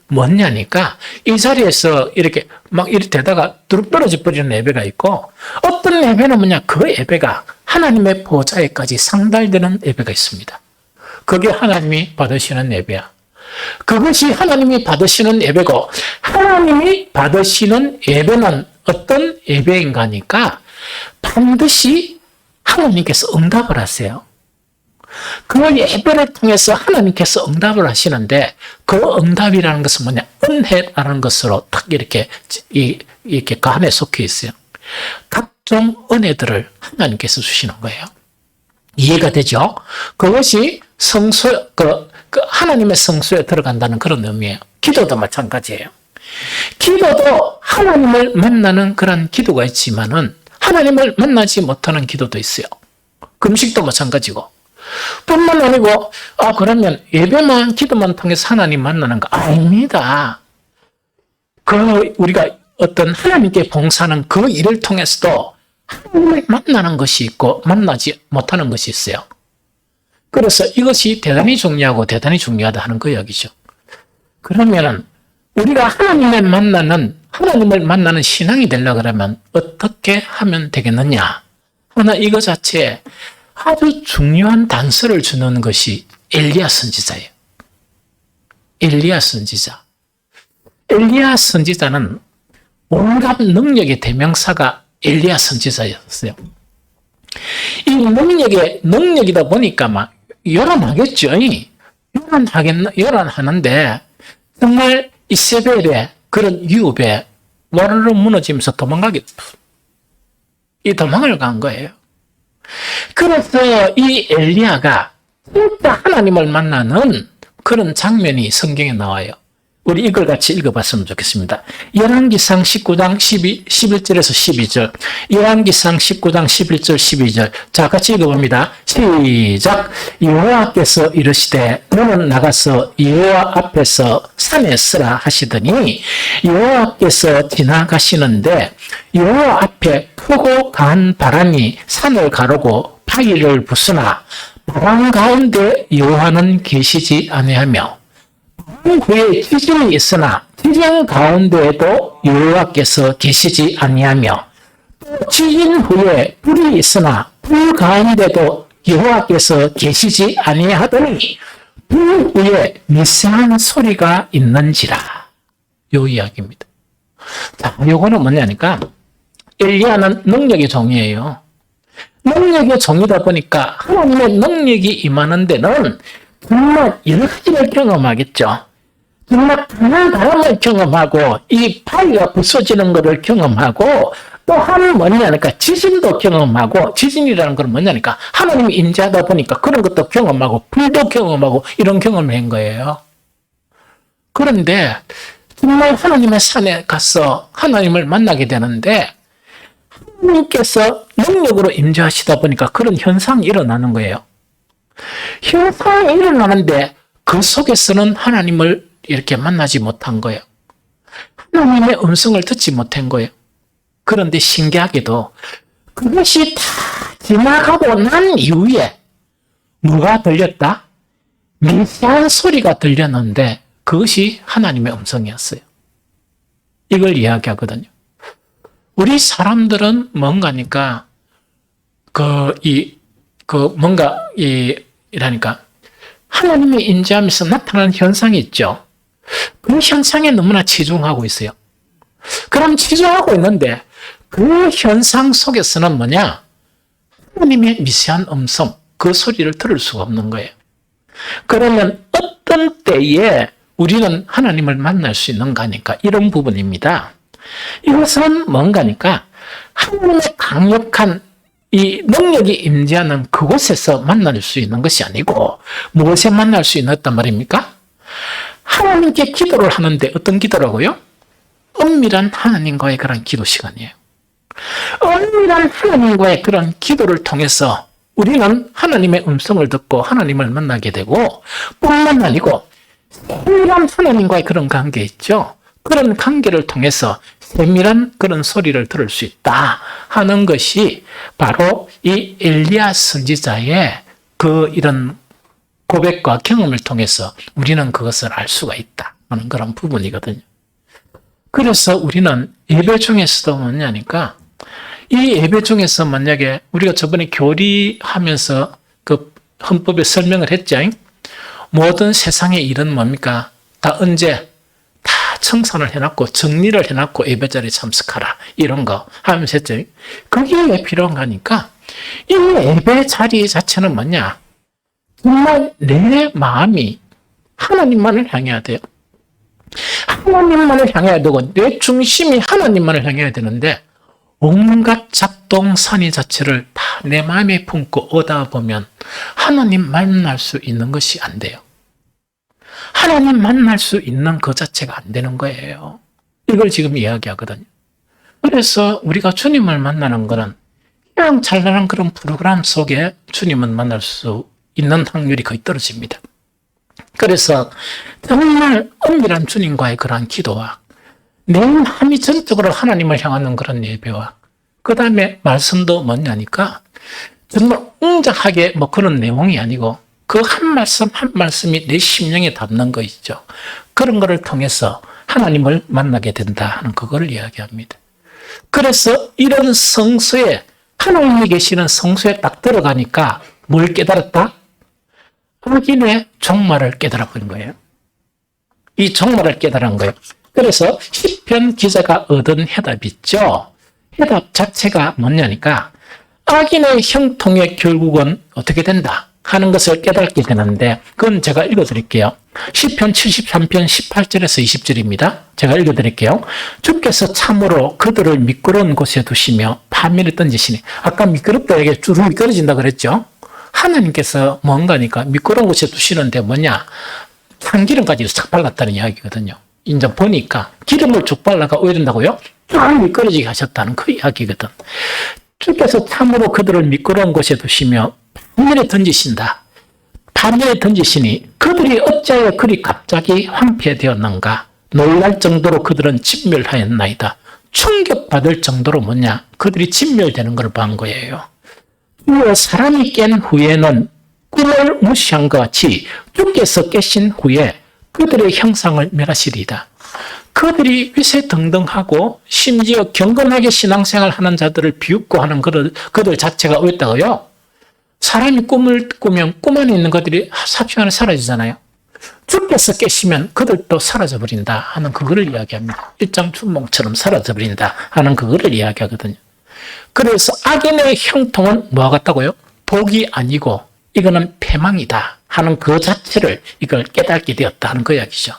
뭐냐니까, 이 자리에서 이렇게 되다가 뚝 떨어져 버리는 예배가 있고, 어떤 예배는 뭐냐, 그 예배가 하나님의 보좌에까지 상달되는 예배가 있습니다. 그게 하나님이 받으시는 예배야. 그것이 하나님이 받으시는 예배고, 하나님이 받으시는 예배는 어떤 예배인가 하니까 반드시 하나님께서 응답을 하세요. 그 예배를 통해서 하나님께서 응답을 하시는데, 그 응답이라는 것은 뭐냐, 은혜라는 것으로 딱 이렇게 그 안에 속해 있어요. 각종 은혜들을 하나님께서 주시는 거예요. 이해가 되죠? 그것이 하나님의 성소에 들어간다는 그런 의미예요. 기도도 마찬가지예요. 기도도 하나님을 만나는 그런 기도가 있지만은 하나님을 만나지 못하는 기도도 있어요. 금식도 마찬가지고. 뿐만 아니고, 그러면 예배만, 기도만 통해서 하나님 만나는 거 아닙니다. 우리가 어떤 하나님께 봉사하는 그 일을 통해서도 하나님을 만나는 것이 있고, 만나지 못하는 것이 있어요. 그래서 이것이 대단히 중요하고 대단히 중요하다 하는 그 이야기죠. 그러면은, 우리가 하나님을 만나는 신앙이 되려고 그러면 어떻게 하면 되겠느냐? 하나 이거 자체에 아주 중요한 단서를 주는 것이 엘리야 선지자예요. 엘리야 선지자. 엘리야 선지자는 온갖 능력의 대명사가 엘리야 선지자였어요. 이 능력이다 보니까 막 요란하겠죠. 요란하는데 정말 이세벨의 그런 유업에 와르르 무너지면서 도망을 간 거예요. 그래서 이 엘리야가 진짜 하나님을 만나는 그런 장면이 성경에 나와요. 우리 이걸 같이 읽어봤으면 좋겠습니다. 열왕기상 19장 11절에서 12절. 열왕기상 19장 11절 12절. 자, 같이 읽어봅니다. 시작. 여호와께서 이르시되 너는 나가서 여호와 앞에서 산에 서라 하시더니 여호와께서 지나가시는데 여호와 앞에 크고 강한 바람이 산을 가르고 바위를 부수나 바람 가운데 여호와는 계시지 아니하며 후에 지진이 있으나 지진 가운데에도 여호와께서 계시지 아니하며 지진 후에 불이 있으나 불 가운데도 여호와께서 계시지 아니하더니 불 후에 미세한 소리가 있는지라. 요 이야기입니다. 자, 요거는 뭐냐니까 엘리야는 능력의 종이에요. 능력의 종이다 보니까 하나님의 능력이 임하는 데는 정말 여러 가지를 경험하겠죠. 정말 강한 바람을 경험하고 이 바위가 부서지는 것을 경험하고 또 한 뭐냐니까 지진도 경험하고, 지진이라는 건 뭐냐니까 하나님이 임재하다 보니까 그런 것도 경험하고 불도 경험하고 이런 경험을 한 거예요. 그런데 정말 하나님의 산에 가서 하나님을 만나게 되는데 하나님께서 능력으로 임재하시다 보니까 그런 현상이 일어나는 거예요. 현상이 일어나는데 그 속에서는 하나님을 이렇게 만나지 못한 거예요. 하나님의 음성을 듣지 못한 거예요. 그런데 신기하게도 그것이 다 지나가고 난 이후에 뭐가 들렸다? 미세한 소리가 들렸는데 그것이 하나님의 음성이었어요. 이걸 이야기하거든요. 우리 사람들은 뭔가니까 이라니까 하나님의 인자하면서 나타나는 현상이 있죠. 그 현상에 너무나 치중하고 있어요. 그럼 치중하고 있는데 그 현상 속에서는 뭐냐? 하나님의 미세한 음성, 그 소리를 들을 수가 없는 거예요. 그러면 어떤 때에 우리는 하나님을 만날 수 있는가 하니까 이런 부분입니다. 이것은 뭔가니까 하나님의 강력한 이 능력이 임재하는 그곳에서 만날 수 있는 것이 아니고 무엇에 만날 수 있었단 말입니까? 하나님께 기도를 하는데 어떤 기도라고요? 은밀한 하나님과의 그런 기도 시간이에요. 은밀한 하나님과의 그런 기도를 통해서 우리는 하나님의 음성을 듣고 하나님을 만나게 되고 뿐만 아니고 세밀한 하나님과의 그런 관계 있죠. 그런 관계를 통해서 세밀한 그런 소리를 들을 수 있다 하는 것이 바로 이 엘리야 선지자의 그 이런 고백과 경험을 통해서 우리는 그것을 알 수가 있다 하는 그런 부분이거든요. 그래서 우리는 예배 중에서도 뭐냐니까 이 예배 중에서 만약에 우리가 저번에 교리하면서 그 헌법에 설명을 했죠. 모든 세상의 일은 뭡니까? 다 언제? 다 청산을 해놨고 정리를 해놨고 예배 자리에 참석하라. 이런 거 하면서 했죠. 그게 왜 필요한 거니까 이 예배 자리 자체는 뭐냐? 정말 내 마음이 하나님만을 향해야 돼요. 하나님만을 향해야 되고 내 중심이 하나님만을 향해야 되는데 온갖 작동 선의 자체를 다 내 마음에 품고 오다 보면 하나님 만날 수 있는 것이 안 돼요. 하나님 만날 수 있는 그 자체가 안 되는 거예요. 이걸 지금 이야기하거든요. 그래서 우리가 주님을 만나는 것은 그냥 찬란한 그런 프로그램 속에 주님은 만날 수 있는 확률이 거의 떨어집니다. 그래서 정말 은밀한 주님과의 그러한 기도와 내 마음이 전적으로 하나님을 향하는 그런 예배와 그 다음에 말씀도 뭐냐니까 정말 웅장하게 뭐 그런 내용이 아니고 그 한 말씀 한 말씀이 내 심령에 닿는 거 있죠. 그런 거를 통해서 하나님을 만나게 된다 하는 그걸 이야기합니다. 그래서 이런 성소에 하나님이 계시는 성소에 딱 들어가니까 뭘 깨달았다? 악인의 종말을 깨달아 버린 거예요. 이 종말을 깨달은 거예요. 그래서 시편 기자가 얻은 해답이 있죠. 해답 자체가 뭐냐니까 악인의 형통의 결국은 어떻게 된다 하는 것을 깨닫게 되는데 그건 제가 읽어드릴게요. 시편 73편 18절에서 20절입니다. 제가 읽어드릴게요. 주께서 참으로 그들을 미끄러운 곳에 두시며 파멸에 던지시니 아까 미끄럽다 이게 쭈루 미끄러진다 그랬죠. 하나님께서 뭔가니까 미끄러운 곳에 두시는데 뭐냐 참기름까지 싹 발랐다는 이야기거든요. 이제 보니까 기름을 쭉 발라가 어야 된다고요? 쭉 미끄러지게 하셨다는 그 이야기거든. 주께서 참으로 그들을 미끄러운 곳에 두시며 파멸에 던지신다. 파멸에 던지시니 그들이 어찌하여 그리 갑자기 황폐되었는가? 놀랄 정도로 그들은 진멸하였나이다. 충격받을 정도로 뭐냐? 그들이 진멸되는 걸 본 거예요. 사람이 깬 후에는 꿈을 무시한 것 같이 주께서 깨신 후에 그들의 형상을 멸하시리이다. 그들이 위세등등하고 심지어 경건하게 신앙생활 하는 자들을 비웃고 하는 그들 자체가 어였다고요? 사람이 꿈을 꾸면 꿈 안에 있는 것들이 삽시간에 사라지잖아요. 주께서 깨시면 그들도 사라져버린다 하는 그거를 이야기합니다. 일장춘몽처럼 사라져버린다 하는 그거를 이야기하거든요. 그래서 악인의 형통은 뭐와 같다고요? 복이 아니고 이거는 패망이다 하는 그 자체를 이걸 깨닫게 되었다 하는 그 이야기죠.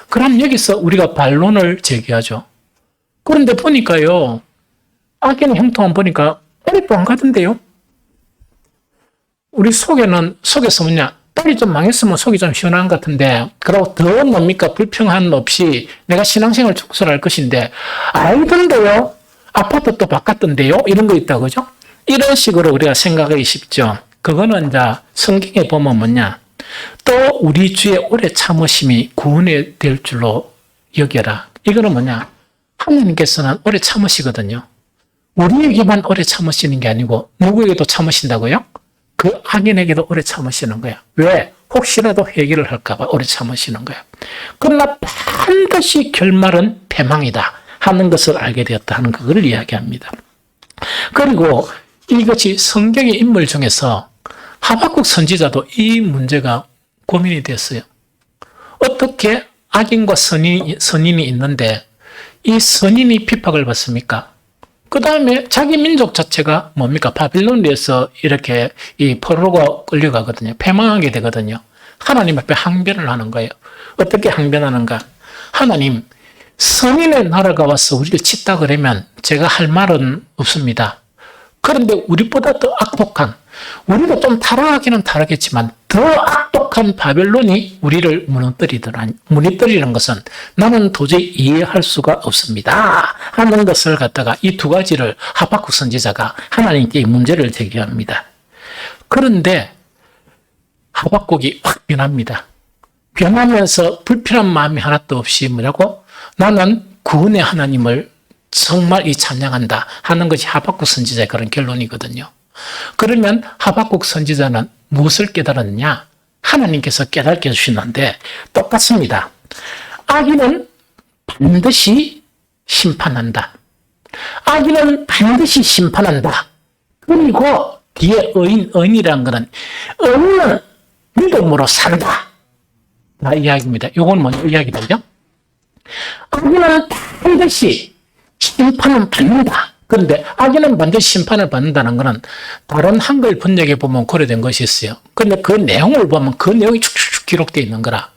그럼 여기서 우리가 반론을 제기하죠. 그런데 보니까요. 악인의 형통은 보니까 빨리 안 가던데요. 우리 속에서 뭐냐 빨리 좀 망했으면 속이 좀 시원한 것 같은데 그리고 더 뭡니까 불평한 없이 내가 신앙생활 축소할 것인데 알던데요. 아파트 또 바꿨던데요. 이런 거 있다 그죠? 이런 식으로 우리가 생각하기 쉽죠. 그거는 이제 성경에 보면 뭐냐 또 우리 주의 오래 참으심이 구원이 될 줄로 여겨라. 이거는 뭐냐 하나님께서는 오래 참으시거든요. 우리에게만 오래 참으시는 게 아니고 누구에게도 참으신다고요? 그 악인에게도 오래 참으시는 거야. 왜? 혹시라도 회개를 할까 봐 오래 참으시는 거야. 그러나 반드시 결말은 패망이다 하는 것을 알게 되었다 하는 그걸 이야기합니다. 그리고 이것이 성경의 인물 중에서 하박국 선지자도 이 문제가 고민이 됐어요. 어떻게 악인과 선인이 있는데 이 선인이 핍박을 받습니까? 그 다음에 자기 민족 자체가 뭡니까? 바빌론에서 이렇게 이 포로가 끌려가거든요. 패망하게 되거든요. 하나님 앞에 항변을 하는 거예요. 어떻게 항변하는가? 하나님, 선인의 나라가 와서 우리를 쳤다 그러면 제가 할 말은 없습니다. 그런데 우리보다 더 악독한, 우리가 좀 타락하기는 타락했지만 더 악독한 바벨론이 우리를 무너뜨리는 것은 나는 도저히 이해할 수가 없습니다 하는 것을 갖다가 이 두 가지를 하박국 선지자가 하나님께 이 문제를 제기합니다. 그런데 하박국이 확 변합니다. 변하면서 불편한 마음이 하나도 없이 뭐라고? 나는 구원의 하나님을 정말 찬양한다 하는 것이 하박국 선지자의 그런 결론이거든요. 그러면 하박국 선지자는 무엇을 깨달았느냐? 하나님께서 깨닫게 해주시는데 똑같습니다. 악인은 반드시 심판한다. 악인은 반드시 심판한다. 그리고 뒤에 의인이라는 것은 의인은 믿음으로 산다. 다 이야기입니다. 이건 뭐냐 이야기들요? 악인은 반드시 심판은 받는다. 그런데 악인은 반드시 심판을 받는다는 것은 다른 한글 번역에 보면 고려된 것이 있어요. 그런데 그 내용을 보면 그 내용이 쭉쭉쭉 기록되어 있는 거라.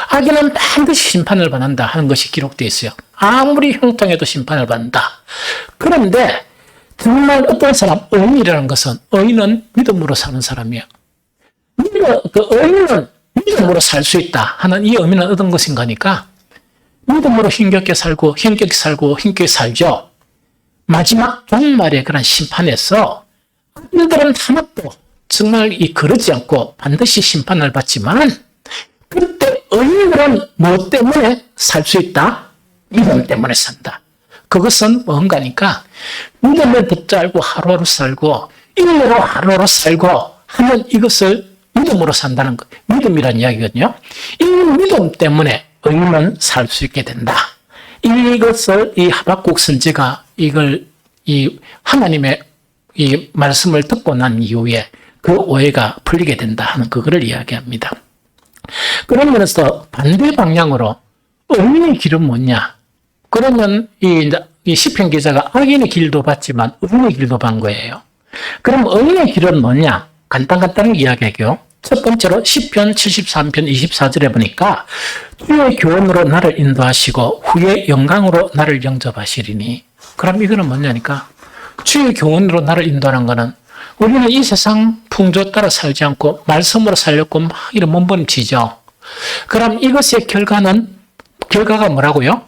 악인은 반드시 심판을 받는다 하는 것이 기록되어 있어요. 아무리 형통해도 심판을 받는다. 그런데 정말 어떤 사람, 의인이라는 것은 의인은 믿음으로 사는 사람이에요. 그 의인은 믿음으로 살 수 있다 하는 이 의미는 어떤 것인가니까 믿음으로 힘겹게 살고 살죠. 마지막 종말의 그런 심판에서 악인들은 하나도 정말 그러지 않고 반드시 심판을 받지만 그때 의인들은 무엇 때문에 살 수 있다? 믿음 때문에 산다. 그것은 뭔가니까 믿음을 붙잡고 하루하루 살고 인내로 하루하루 살고 하는 이것을 믿음으로 산다는 것. 믿음이란 이야기거든요. 이 믿음 때문에 의인은 살 수 있게 된다. 이것을 이 하박국 선지가 이 하나님의 이 말씀을 듣고 난 이후에 그 오해가 풀리게 된다 하는 그거를 이야기합니다. 그런 면에서 반대 방향으로 의인의 길은 뭐냐? 그러면 이 시편 기자가 악인의 길도 봤지만 의인의 길도 본 거예요. 그럼 의인의 길은 뭐냐? 간단하게 이야기할게요. 첫 번째로 시편 73편 24절에 보니까 주의 교훈으로 나를 인도하시고 후에 영광으로 나를 영접하시리니. 그럼 이거는 뭐냐니까 주의 교훈으로 나를 인도하는 거는 우리는 이 세상 풍조 따라 살지 않고 말씀으로 살려고 막 이런 몸부림치죠. 그럼 이것의 결과가 뭐라고요?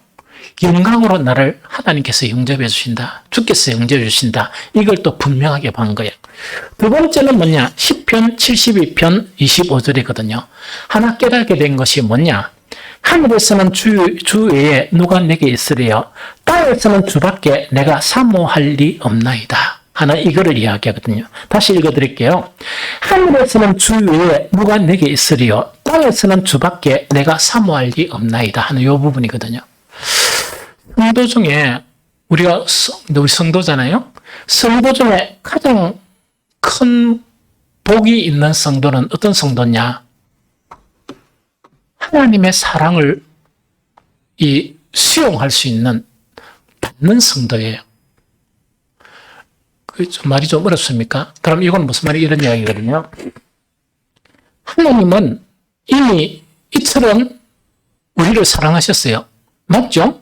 영광으로 나를 하나님께서 영접해 주신다. 주께서 영접해 주신다. 이걸 또 분명하게 본 거예요. 두 번째는 뭐냐? 시편 72편 25절이거든요. 하나 깨닫게 된 것이 뭐냐? 하늘에서는 주 외에 누가 내게 있으리요? 땅에서는 주밖에 내가 사모할 리 없나이다. 하나 이거를 이야기하거든요. 다시 읽어드릴게요. 하늘에서는 주 외에 누가 내게 있으리요? 땅에서는 주밖에 내가 사모할 리 없나이다. 하는 이 부분이거든요. 성도 중에 우리 성도잖아요. 성도 중에 가장 큰 복이 있는 성도는 어떤 성도냐? 하나님의 사랑을 수용할 수 있는 받는 성도예요. 말이 좀 어렵습니까? 그럼 이건 무슨 말이 이런 이야기거든요. 하나님은 이미 이처럼 우리를 사랑하셨어요. 맞죠?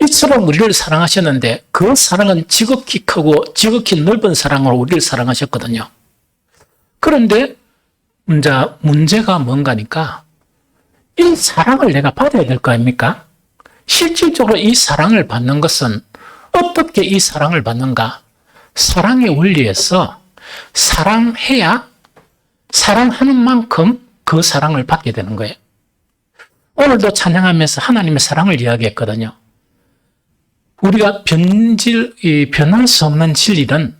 이처럼 우리를 사랑하셨는데 그 사랑은 지극히 크고 지극히 넓은 사랑으로 우리를 사랑하셨거든요. 그런데 문제가 뭔가니까 이 사랑을 내가 받아야 될 거 아닙니까? 실질적으로 이 사랑을 받는 것은 어떻게 이 사랑을 받는가? 사랑의 원리에서 사랑해야 사랑하는 만큼 그 사랑을 받게 되는 거예요. 오늘도 찬양하면서 하나님의 사랑을 이야기했거든요. 우리가 변할 수 없는 진리는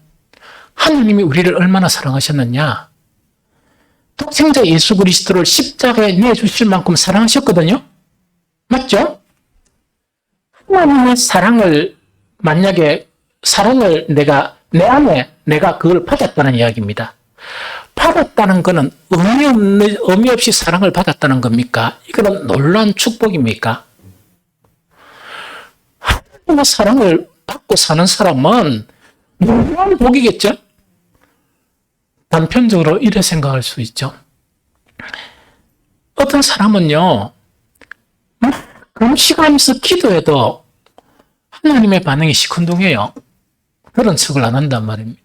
하나님이 우리를 얼마나 사랑하셨느냐. 독생자 예수 그리스도를 십자가에 내주실 만큼 사랑하셨거든요. 맞죠? 하나님의 사랑을 만약에 사랑을 내 안에 내가 그걸 받았다는 이야기입니다. 받았다는 것은 의미 없이 사랑을 받았다는 겁니까? 이거는 놀라운 축복입니까? 하나님의 사랑을 받고 사는 사람은 놀라운 복이겠죠? 단편적으로 이렇게 생각할 수 있죠. 어떤 사람은요, 금식하면서 기도해도 하나님의 반응이 시큰둥해요. 그런 척을 안 한단 말입니다.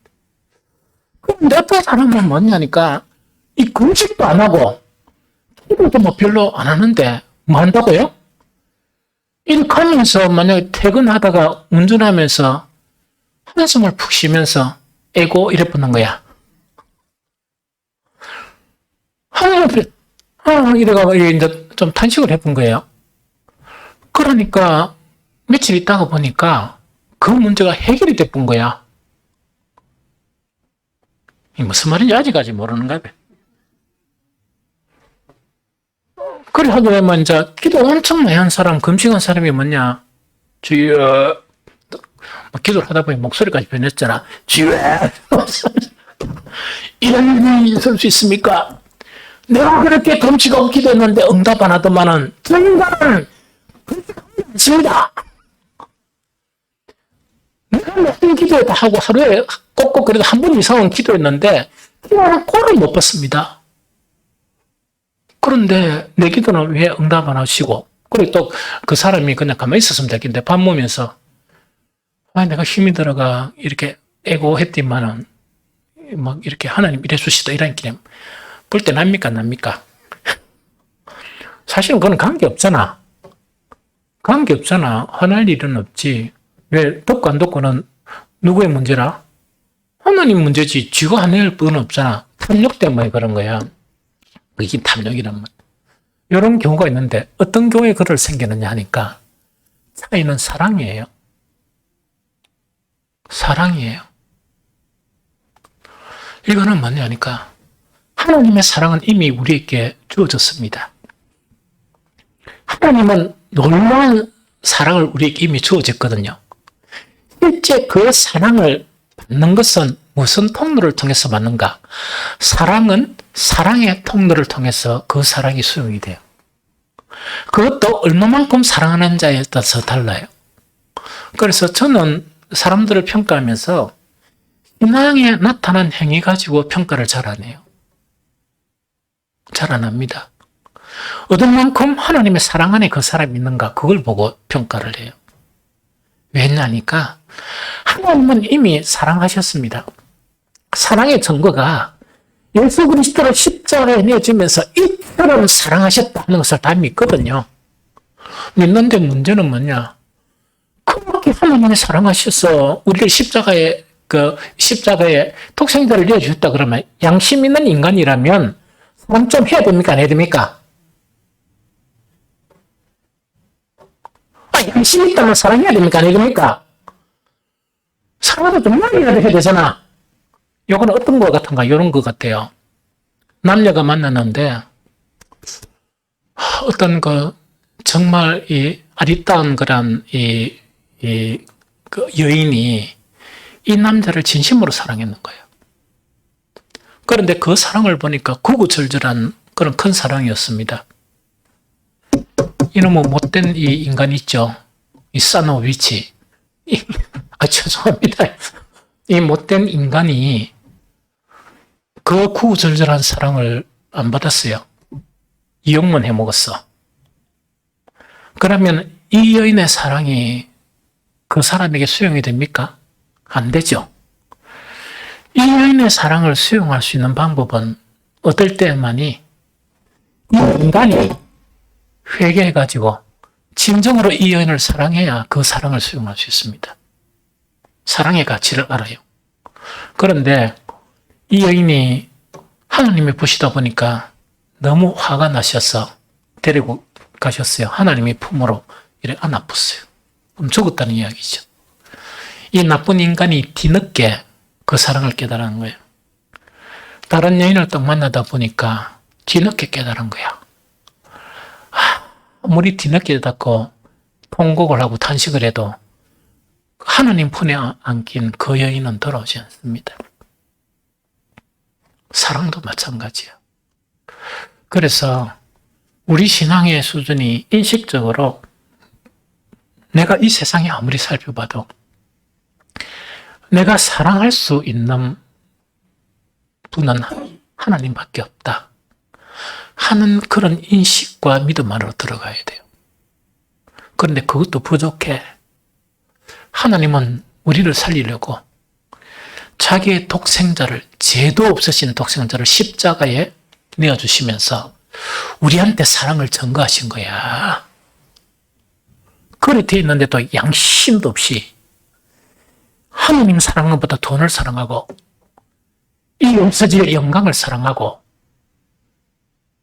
그런데 어떤 사람은 뭐냐니까, 이 금식도 안 하고, 기도도 뭐 별로 안 하는데, 뭐 한다고요? 이렇게 하면서 만약에 퇴근하다가 운전하면서 한숨을 푹 쉬면서 에고 이래 보는 거야. 이래가 이제 좀 탄식을 해본 거예요. 그러니까 며칠 있다가 보니까 그 문제가 해결이 돼본 거야. 이 무슨 말인지 아직까지 모르는가 봐. 그래 하게 되면 이제 기도 엄청 많이 한 사람, 금식한 사람이 뭐냐? 주여, 기도를 하다 보니 목소리까지 변했잖아. 주여, 이런 일이 있을 수 있습니까? 내가 그렇게 금식하고 기도했는데 응답 안 하더만은 저 인간은 금식하지 않습니다. 내가 몇번 기도했다 하고 하루에 꼭꼭 그래도 한 번 이상은 기도했는데 기도는 꼴을 못 봤습니다. 그런데 내 기도는 왜 응답 안 하시고, 그리고 또 그 사람이 그냥 가만히 있었으면 되겠는데 밥 먹으면서 내가 힘이 들어가 이렇게 애고했더만은 막 이렇게 하나님 이래 주시다 이런 기념 볼 때 납니까 안 납니까? 사실은 그건 관계없잖아. 관계없잖아. 화날 일은 없지. 왜 듣고 안 듣고는 누구의 문제라? 하나님 문제지. 쥐가 화낼 뿐 없잖아. 탐욕 때문에 그런 거야. 이게 탐욕이란 말. 이런 경우가 있는데 어떤 경우에 그럴 생기느냐 하니까 차이는 사랑이에요. 사랑이에요. 이거는 뭐냐니까 하나님의 사랑은 이미 우리에게 주어졌습니다. 하나님은 놀라운 사랑을 우리에게 이미 주어졌거든요. 실제 그 사랑을 받는 것은 무슨 통로를 통해서 받는가? 사랑은 사랑의 통로를 통해서 그 사랑이 수용이 돼요. 그것도 얼마만큼 사랑하는 자에 따라서 달라요. 그래서 저는 사람들을 평가하면서 신앙에 나타난 행위 가지고 평가를 잘 안 해요. 잘 안 합니다. 어떤 만큼 하나님의 사랑 안에 그 사람이 있는가 그걸 보고 평가를 해요. 왜냐니까 하나님은 이미 사랑하셨습니다. 사랑의 증거가 예수 그리스도를 십자가에 내주면서 이처럼 사랑하셨다는 것을 다 믿거든요. 믿는데 문제는 뭐냐? 그렇게 하나님이 사랑하셔서 우리를 십자가에 독생자를 내주셨다 그러면 양심 있는 인간이라면 사랑 좀 해야 됩니까? 안 해야 됩니까? 양심 있다면 사랑해야 됩니까? 안 해야 됩니까? 사랑도 좀 많이라도 해야 되잖아. 요건 어떤 것 같은가? 이런 것 같아요. 남녀가 만났는데 어떤 정말 이 아리따운 그런 그 여인이 이 남자를 진심으로 사랑했는 거예요. 그런데 그 사랑을 보니까 구구절절한 그런 큰 사랑이었습니다. 이놈의 못된 이 인간 있죠. 이 사노비치. 죄송합니다. 이 못된 인간이 그 구구절절한 사랑을 안 받았어요. 이용만 해먹었어. 그러면 이 여인의 사랑이 그 사람에게 수용이 됩니까? 안 되죠. 이 여인의 사랑을 수용할 수 있는 방법은 어떨 때만이 이 인간이 회개해가지고 진정으로 이 여인을 사랑해야 그 사랑을 수용할 수 있습니다. 사랑의 가치를 알아요. 그런데 이 여인이 하나님이 보시다 보니까 너무 화가 나셔서 데리고 가셨어요. 하나님의 품으로 이렇게 안아봤어요. 그럼 죽었다는 이야기죠. 이 나쁜 인간이 뒤늦게 그 사랑을 깨달은 거예요. 다른 여인을 딱 만나다 보니까 뒤늦게 깨달은 거야. 아무리 뒤늦게 깨닫고 통곡을 하고 탄식을 해도 하나님 품에 안긴 그 여인은 돌아오지 않습니다. 사랑도 마찬가지야. 그래서 우리 신앙의 수준이 인식적으로 내가 이 세상에 아무리 살펴봐도 내가 사랑할 수 있는 분은 하나님밖에 없다 하는 그런 인식과 믿음 안으로 들어가야 돼요. 그런데 그것도 부족해. 하나님은 우리를 살리려고 자기의 독생자를, 죄도 없으신 독생자를 십자가에 내어주시면서 우리한테 사랑을 전가하신 거야. 그래 돼 있는데도 양심도 없이 하나님 사랑하는 것보다 돈을 사랑하고 이 없어질 영광을 사랑하고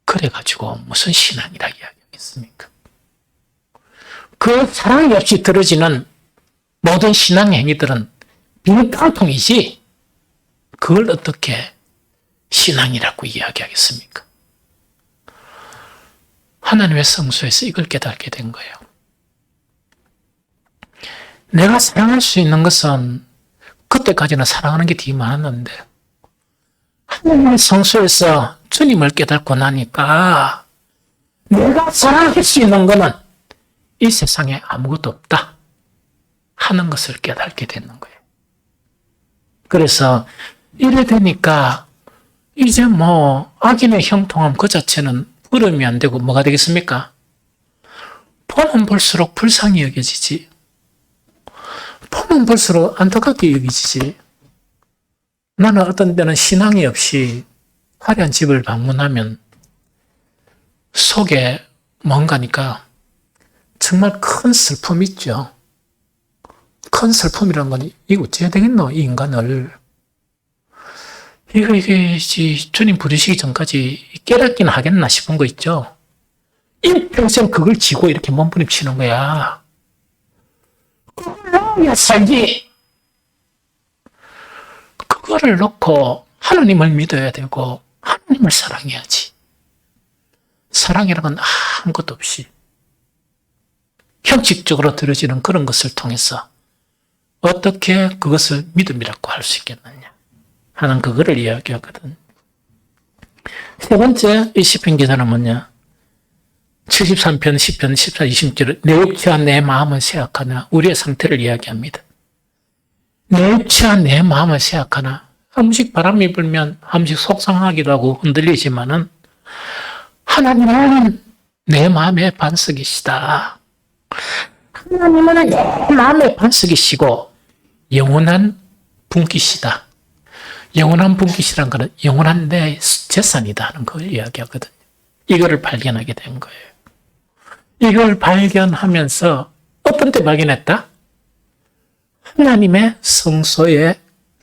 그래가지고 무슨 신앙이라 이야기하겠습니까? 그 사랑이 없이 들어지는 모든 신앙 행위들은 빈 깡통이지 그걸 어떻게 신앙이라고 이야기하겠습니까? 하나님의 성소에서 이걸 깨닫게 된 거예요. 내가 사랑할 수 있는 것은 그때까지는 사랑하는 게 되게 많았는데 하나님의 성소에서 주님을 깨닫고 나니까 내가 사랑할 수 있는 것은 이 세상에 아무것도 없다 하는 것을 깨닫게 되는 거예요. 그래서 이래 되니까 이제 뭐 악인의 형통함 그 자체는 부름이 안 되고 뭐가 되겠습니까? 보면 볼수록 불쌍히 여겨지지. 보면 볼수록 안타깝게 여겨지지. 나는 어떤 때는 신앙이 없이 화려한 집을 방문하면 속에 뭔가니까 정말 큰 슬픔이 있죠. 큰 슬픔이라는 건 이거 어찌해야 되겠노? 이 인간을. 이게 주님 부르시기 전까지 깨닫긴 하겠나 싶은 거 있죠. 일평생 그걸 지고 이렇게 몸부림치는 거야. 그걸 넣어야 살지. 그거를 놓고 하나님을 믿어야 되고 하나님을 사랑해야지. 사랑이라는 건 아무것도 없이 형식적으로 들어지는 그런 것을 통해서 어떻게 그것을 믿음이라고 할 수 있겠느냐 하는 그거를 이야기하거든. 세 번째 이 시편 기사는 뭐냐? 73편, 10편, 14, 20절을 내 육체와 내 마음은 쇠약하나 우리의 상태를 이야기합니다. 내 육체와 내 마음은 쇠약하나 한 번씩 바람이 불면 한 번씩 속상하기도 하고 흔들리지만은 하나님은 내 마음의 반석이시다. 하나님은 내 마음의 반석이시고 영원한 분기시다. 영원한 분기시란 것은 영원한 내 재산이다 하는 걸 이야기하거든요. 이거를 발견하게 된 거예요. 이걸 발견하면서 어떤 때 발견했다? 하나님의 성소에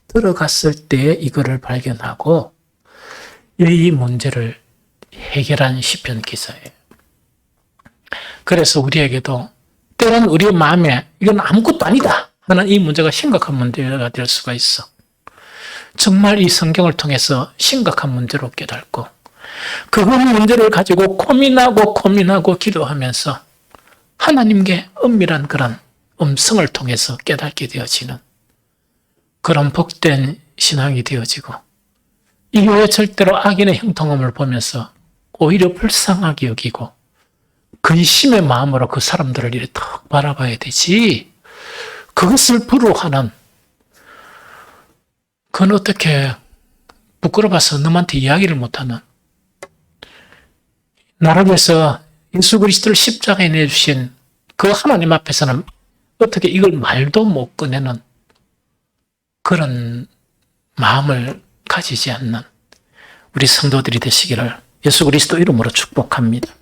들어갔을 때 이거를 발견하고 이 문제를 해결한 시편 기사예요. 그래서 우리에게도 때로는 우리의 마음에 이건 아무것도 아니다 하는 이 문제가 심각한 문제가 될 수가 있어. 정말 이 성경을 통해서 심각한 문제로 깨닫고 그 문제를 가지고 고민하고 기도하면서 하나님께 은밀한 그런 음성을 통해서 깨닫게 되어지는 그런 복된 신앙이 되어지고 이게 절대로 악인의 형통함을 보면서 오히려 불쌍하게 여기고 근심의 마음으로 그 사람들을 이렇게 탁 바라봐야 되지. 그것을 부러워하는 그건 어떻게 부끄러워서 너한테 이야기를 못하는 나를 위해서 예수 그리스도를 십자가에 내주신 그 하나님 앞에서는 어떻게 이걸 말도 못 꺼내는 그런 마음을 가지지 않는 우리 성도들이 되시기를 예수 그리스도 이름으로 축복합니다.